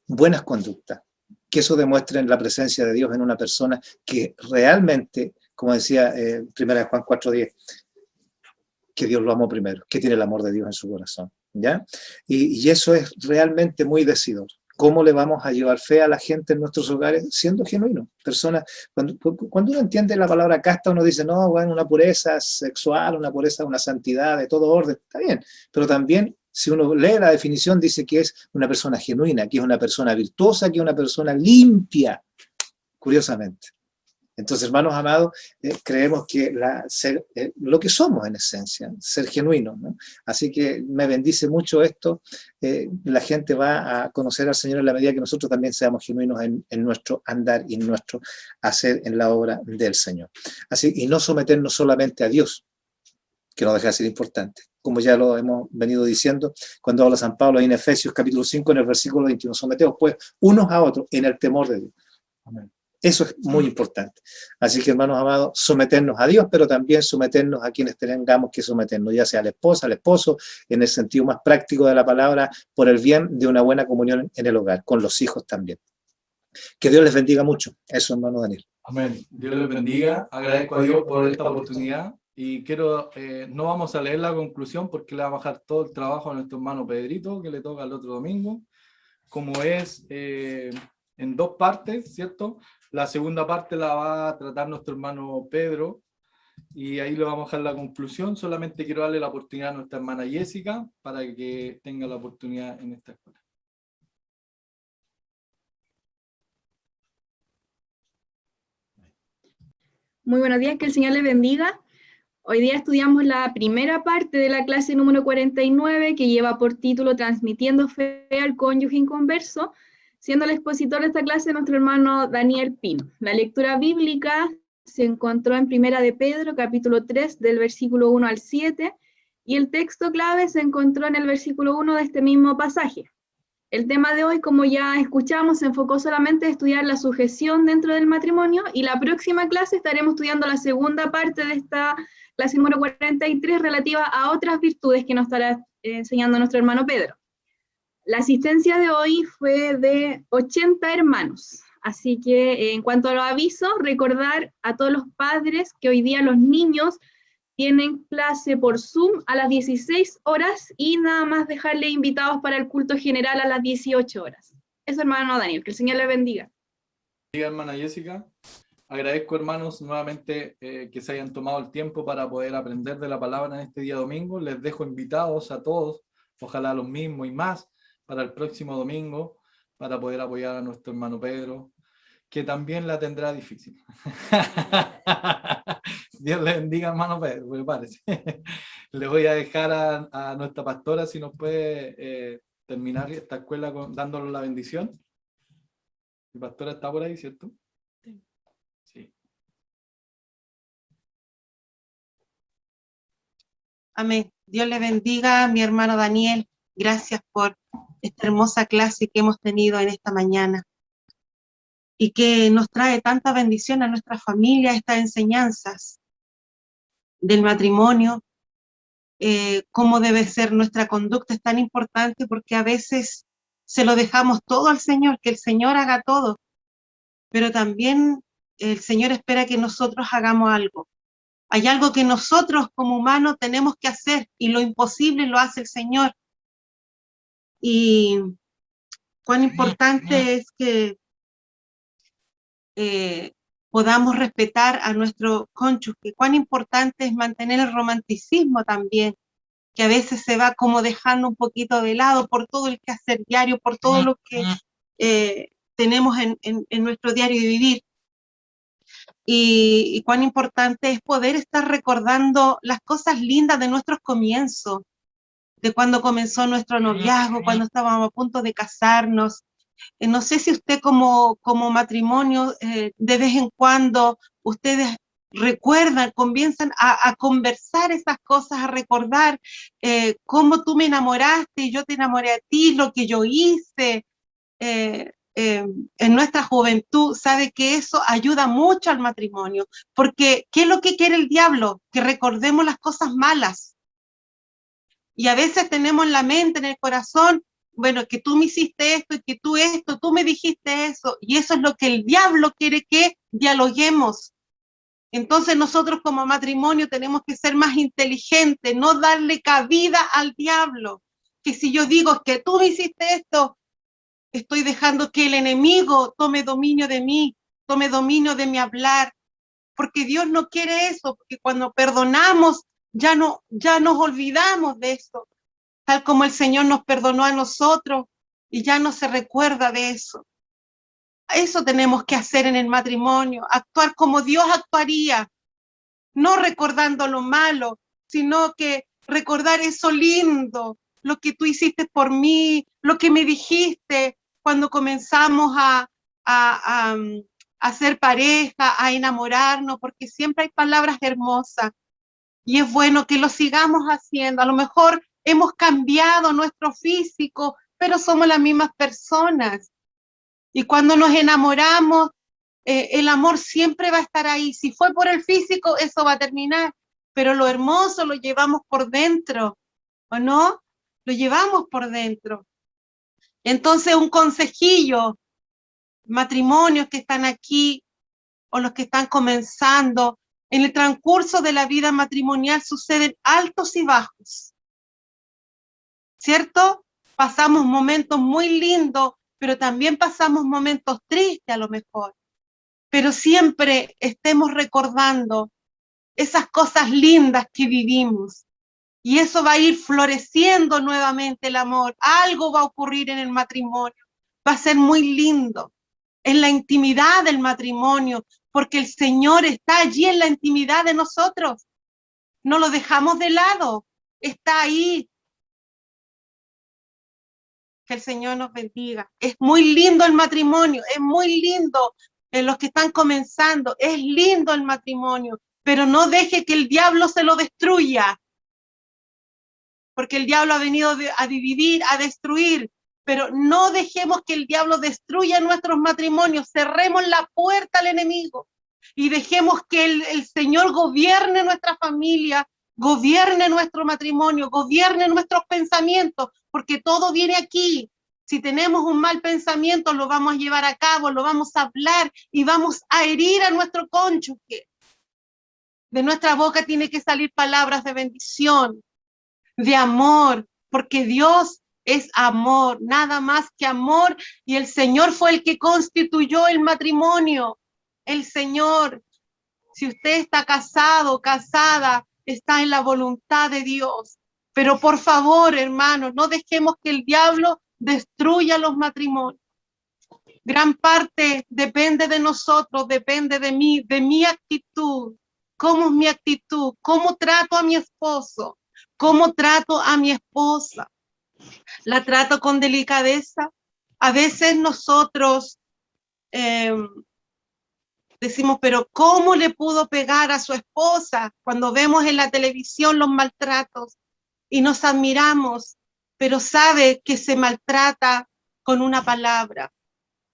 Buenas conductas, que eso demuestre la presencia de Dios en una persona que realmente, como decía 1 Juan 4:10, que Dios lo amó primero, que tiene el amor de Dios en su corazón, ¿ya? Y eso es realmente muy decidor. ¿Cómo le vamos a llevar fe a la gente en nuestros hogares? Siendo genuinos. Personas, cuando uno entiende la palabra casta, uno dice, no, bueno, una pureza sexual, una pureza, una santidad de todo orden, está bien, pero también si uno lee la definición, dice que es una persona genuina, que es una persona virtuosa, que es una persona limpia, curiosamente. Entonces, hermanos amados, creemos que lo que somos en esencia, ser genuinos, ¿no? Así que me bendice mucho esto. La gente va a conocer al Señor en la medida que nosotros también seamos genuinos en nuestro andar y en nuestro hacer en la obra del Señor. Así, y no someternos solamente a Dios, que no deja de ser importante. Como ya lo hemos venido diciendo, cuando habla San Pablo ahí en Efesios capítulo 5, en el versículo 21, someteos pues unos a otros en el temor de Dios. Amén. Eso es muy importante. Así que, hermanos amados, someternos a Dios, pero también someternos a quienes tengamos que someternos, ya sea a la esposa, al esposo, en el sentido más práctico de la palabra, por el bien de una buena comunión en el hogar, con los hijos también. Que Dios les bendiga mucho. Eso, hermano Daniel. Amén. Dios les bendiga. Agradezco a Dios por esta oportunidad y quiero, no vamos a leer la conclusión porque le va a bajar todo el trabajo a nuestro hermano Pedrito, que le toca el otro domingo, como es en dos partes, ¿cierto? La segunda parte la va a tratar nuestro hermano Pedro y ahí le vamos a dejar la conclusión. Solamente quiero darle la oportunidad a nuestra hermana Jessica para que tenga la oportunidad en esta escuela. Muy buenos días, que el Señor les bendiga. Hoy día estudiamos la primera parte de la clase número 49, que lleva por título Transmitiendo fe al cónyuge inconverso, siendo el expositor de esta clase nuestro hermano Daniel Pino. La lectura bíblica se encontró en Primera de Pedro, capítulo 3, del versículo 1 al 7, y el texto clave se encontró en el versículo 1 de este mismo pasaje. El tema de hoy, como ya escuchamos, se enfocó solamente en estudiar la sujeción dentro del matrimonio, y la próxima clase estaremos estudiando la segunda parte de esta clase número 43, relativa a otras virtudes que nos estará enseñando nuestro hermano Pedro. La asistencia de hoy fue de 80 hermanos, así que en cuanto a los avisos, recordar a todos los padres que hoy día los niños tienen clase por Zoom a las 16 horas y nada más dejarle invitados para el culto general a las 18 horas. Eso, hermano Daniel, que el Señor le bendiga. Bendiga, hermana Jessica. Agradezco, hermanos, nuevamente que se hayan tomado el tiempo para poder aprender de la palabra en este día domingo. Les dejo invitados a todos, ojalá los mismos y más, para el próximo domingo, para poder apoyar a nuestro hermano Pedro, que también la tendrá difícil. Dios le bendiga, hermano Pedro, me parece. Le voy a dejar a nuestra pastora si nos puede terminar esta escuela dándonos la bendición. Mi pastora está por ahí, ¿cierto? Sí. Amén. Dios le bendiga a mi hermano Daniel. Gracias por esta hermosa clase que hemos tenido en esta mañana y que nos trae tanta bendición a nuestra familia, estas enseñanzas del matrimonio, cómo debe ser nuestra conducta. Es tan importante porque a veces se lo dejamos todo al Señor, que el Señor haga todo, pero también el Señor espera que nosotros hagamos algo. Hay algo que nosotros como humanos tenemos que hacer y lo imposible lo hace el Señor. Y cuán importante es que podamos respetar a nuestro cónyuge, cuán importante es mantener el romanticismo también, que a veces se va como dejando un poquito de lado por todo el quehacer diario, por todo lo que tenemos en nuestro diario de vivir. Y cuán importante es poder estar recordando las cosas lindas de nuestros comienzos, de cuando comenzó nuestro noviazgo, cuando estábamos a punto de casarnos. No sé si usted como matrimonio, de vez en cuando, ustedes recuerdan, comienzan a conversar esas cosas, a recordar cómo tú me enamoraste y yo te enamoré a ti, lo que yo hice en nuestra juventud. Sabe que eso ayuda mucho al matrimonio, porque ¿qué es lo que quiere el diablo? Que recordemos las cosas malas. Y a veces tenemos en la mente, en el corazón, bueno, que tú me hiciste esto y que tú me dijiste eso, y eso es lo que el diablo quiere que dialoguemos. Entonces nosotros como matrimonio tenemos que ser más inteligentes, no darle cabida al diablo, que si yo digo que tú me hiciste esto, estoy dejando que el enemigo tome dominio de mí, tome dominio de mi hablar, porque Dios no quiere eso, porque cuando perdonamos ya nos olvidamos de eso, tal como el Señor nos perdonó a nosotros y ya no se recuerda de eso. Eso tenemos que hacer en el matrimonio, actuar como Dios actuaría, no recordando lo malo, sino que recordar eso lindo, lo que tú hiciste por mí, lo que me dijiste cuando comenzamos a ser pareja, a enamorarnos, porque siempre hay palabras hermosas. y es bueno que lo sigamos haciendo. A lo mejor hemos cambiado nuestro físico, pero somos las mismas personas. Y cuando nos enamoramos, el amor siempre va a estar ahí. Si fue por el físico, eso va a terminar, pero lo hermoso lo llevamos por dentro, ¿o no? Lo llevamos por dentro. Entonces, un consejillo, matrimonios que están aquí o los que están comenzando, en el transcurso de la vida matrimonial suceden altos y bajos, ¿cierto? Pasamos momentos muy lindos, pero también pasamos momentos tristes a lo mejor. Pero siempre estemos recordando esas cosas lindas que vivimos. Y eso va a ir floreciendo nuevamente el amor. Algo va a ocurrir en el matrimonio. Va a ser muy lindo. En la intimidad del matrimonio, porque el Señor está allí en la intimidad de nosotros. No lo dejamos de lado. Está ahí. Que el Señor nos bendiga. Es muy lindo el matrimonio. Es muy lindo los que están comenzando. Es lindo el matrimonio. Pero no deje que el diablo se lo destruya. Porque el diablo ha venido a dividir, a destruir, pero no dejemos que el diablo destruya nuestros matrimonios, cerremos la puerta al enemigo y dejemos que el Señor gobierne nuestra familia, gobierne nuestro matrimonio, gobierne nuestros pensamientos, porque todo viene aquí. Si tenemos un mal pensamiento, lo vamos a llevar a cabo, lo vamos a hablar y vamos a herir a nuestro cónyuge. De nuestra boca tiene que salir palabras de bendición, de amor, porque Dios es amor, nada más que amor, y el Señor fue el que constituyó el matrimonio. El Señor, si usted está casado, casada, está en la voluntad de Dios. Pero por favor, hermanos, no dejemos que el diablo destruya los matrimonios. Gran parte depende de nosotros, depende de mí, de mi actitud. ¿Cómo es mi actitud? ¿Cómo trato a mi esposo? ¿Cómo trato a mi esposa? ¿La trato con delicadeza? A veces nosotros decimos, pero ¿cómo le pudo pegar a su esposa? Cuando vemos en la televisión los maltratos y nos admiramos, pero sabe que se maltrata con una palabra.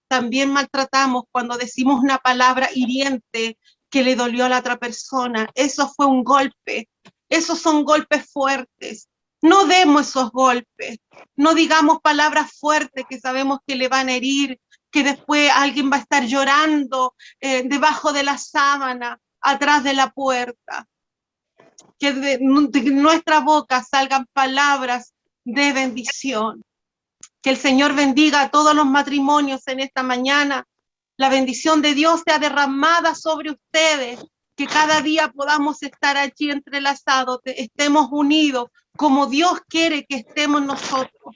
También maltratamos cuando decimos una palabra hiriente que le dolió a la otra persona. Eso fue un golpe. Esos son golpes fuertes. No demos esos golpes. No digamos palabras fuertes que sabemos que le van a herir, que después alguien va a estar llorando debajo de la sábana, atrás de la puerta. Que de nuestra boca salgan palabras de bendición. Que el Señor bendiga a todos los matrimonios en esta mañana. La bendición de Dios sea derramada sobre ustedes. Que cada día podamos estar allí entrelazados, estemos unidos, como Dios quiere que estemos nosotros,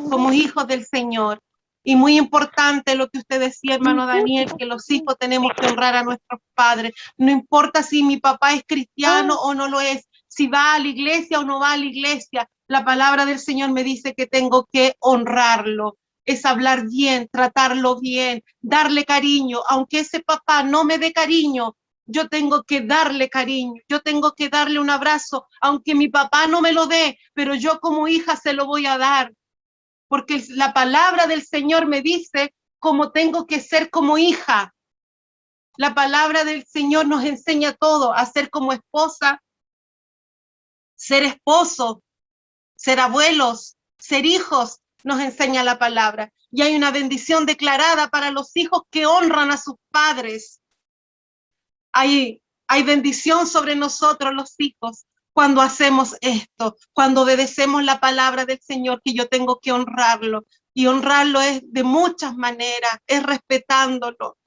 como hijos del Señor. Y muy importante lo que usted decía, hermano Daniel, que los hijos tenemos que honrar a nuestros padres. No importa si mi papá es cristiano o no lo es, si va a la iglesia o no va a la iglesia, la palabra del Señor me dice que tengo que honrarlo. Es hablar bien, tratarlo bien, darle cariño, aunque ese papá no me dé cariño, yo tengo que darle cariño, yo tengo que darle un abrazo, aunque mi papá no me lo dé, pero yo como hija se lo voy a dar, porque la palabra del Señor me dice cómo tengo que ser como hija. La palabra del Señor nos enseña todo, a ser como esposa, ser esposo, ser abuelos, ser hijos, nos enseña la palabra. Y hay una bendición declarada para los hijos que honran a sus padres. Hay bendición sobre nosotros los hijos cuando hacemos esto, cuando obedecemos la palabra del Señor, que yo tengo que honrarlo. Y honrarlo es de muchas maneras, es respetándolo,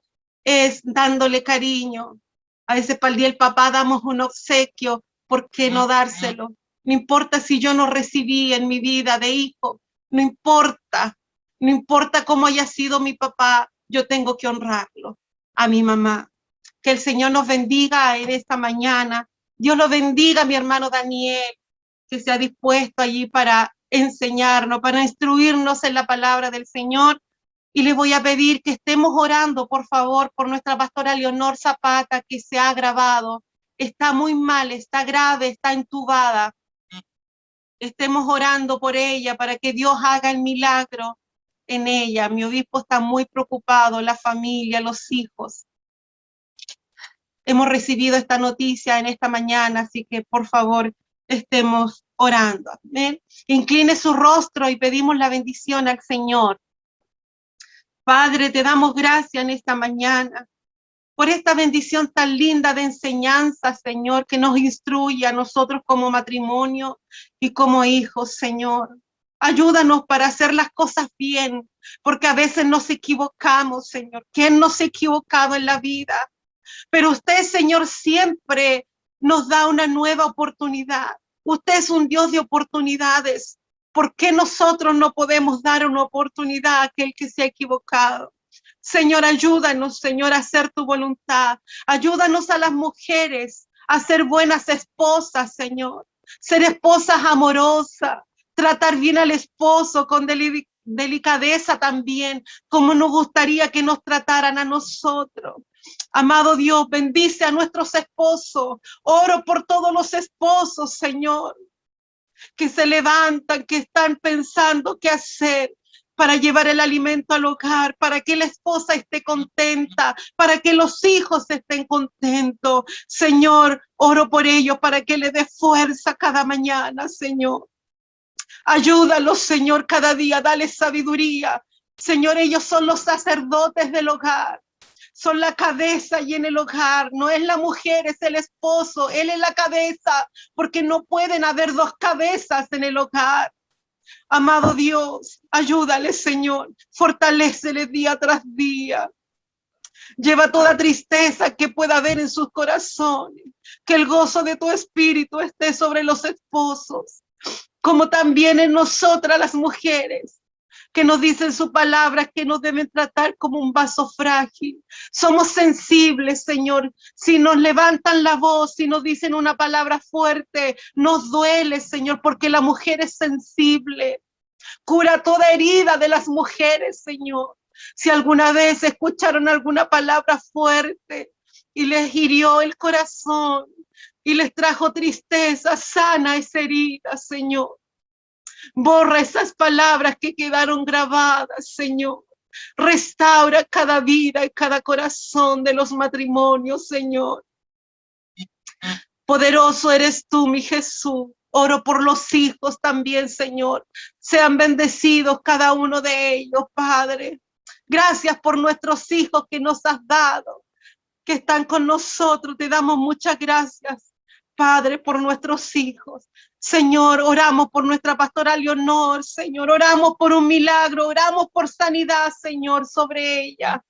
es dándole cariño. A veces para el día del papá damos un obsequio, ¿por qué no dárselo? No importa si yo no recibí en mi vida de hijo, no importa cómo haya sido mi papá, yo tengo que honrarlo, a mi mamá. Que el Señor nos bendiga en esta mañana. Dios lo bendiga, mi hermano Daniel, que se ha dispuesto allí para enseñarnos, para instruirnos en la palabra del Señor. Y le voy a pedir que estemos orando, por favor, por nuestra pastora Leonor Zapata, que se ha agravado. está muy mal, está grave, está entubada. Estemos orando por ella para que Dios haga el milagro en ella. Mi obispo está muy preocupado, la familia, los hijos. Hemos recibido esta noticia en esta mañana, así que por favor estemos orando. Amén. Incline su rostro y pedimos la bendición al Señor. Padre, te damos gracias en esta mañana por esta bendición tan linda de enseñanza, Señor, que nos instruye a nosotros como matrimonio y como hijos, Señor. Ayúdanos para hacer las cosas bien, porque a veces nos equivocamos, Señor. ¿Quién no se ha equivocado en la vida? Pero usted, Señor, siempre nos da una nueva oportunidad. Usted es un Dios de oportunidades. ¿Por qué nosotros no podemos dar una oportunidad a aquel que se ha equivocado? Señor, ayúdanos, Señor, a hacer tu voluntad. Ayúdanos a las mujeres a ser buenas esposas, Señor. Ser esposas amorosas. Tratar bien al esposo con delicadeza también, como nos gustaría que nos trataran a nosotros. Amado Dios, bendice a nuestros esposos. Oro por todos los esposos, Señor, que se levantan, que están pensando qué hacer para llevar el alimento al hogar, para que la esposa esté contenta, para que los hijos estén contentos. Señor, oro por ellos para que le dé fuerza cada mañana, Señor. Ayúdalos, Señor, cada día, dale sabiduría. Señor, ellos son los sacerdotes del hogar. Son la cabeza y en el hogar, no es la mujer, es el esposo, él es la cabeza, porque no pueden haber dos cabezas en el hogar. Amado Dios, ayúdale, Señor, fortalécele día tras día. Lleva toda tristeza que pueda haber en sus corazones, que el gozo de tu espíritu esté sobre los esposos, como también en nosotras las mujeres, que nos dicen su palabra, que nos deben tratar como un vaso frágil. Somos sensibles, Señor. Si nos levantan la voz, si nos dicen una palabra fuerte, nos duele, Señor, porque la mujer es sensible. Cura toda herida de las mujeres, Señor. Si alguna vez escucharon alguna palabra fuerte y les hirió el corazón y les trajo tristeza, sana esa herida, Señor. Borra esas palabras que quedaron grabadas, Señor. Restaura cada vida y cada corazón de los matrimonios, Señor. Poderoso eres tú, mi Jesús. Oro por los hijos también, Señor. Sean bendecidos cada uno de ellos, Padre. Gracias por nuestros hijos que nos has dado, que están con nosotros. Te damos muchas gracias, Padre, por nuestros hijos. Señor, oramos por nuestra pastora Leonor, Señor, oramos por un milagro, oramos por sanidad, Señor, sobre ella,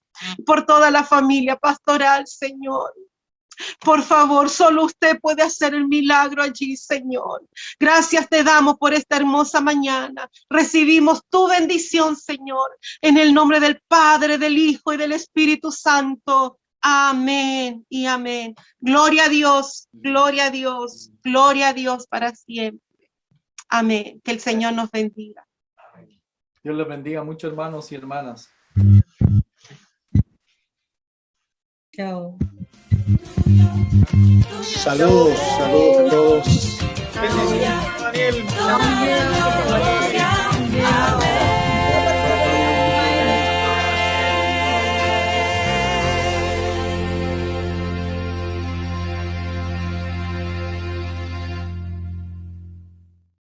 por toda la familia pastoral, Señor. Por favor, solo usted puede hacer el milagro allí, Señor. Gracias te damos por esta hermosa mañana. Recibimos tu bendición, Señor, en el nombre del Padre, del Hijo y del Espíritu Santo. Amén y amén. Gloria a Dios, gloria a Dios, gloria a Dios para siempre. Amén. Que el Señor nos bendiga. Dios les bendiga mucho, hermanos y hermanas. Chao. Saludos, saludos a todos. Bendiciones, Daniel.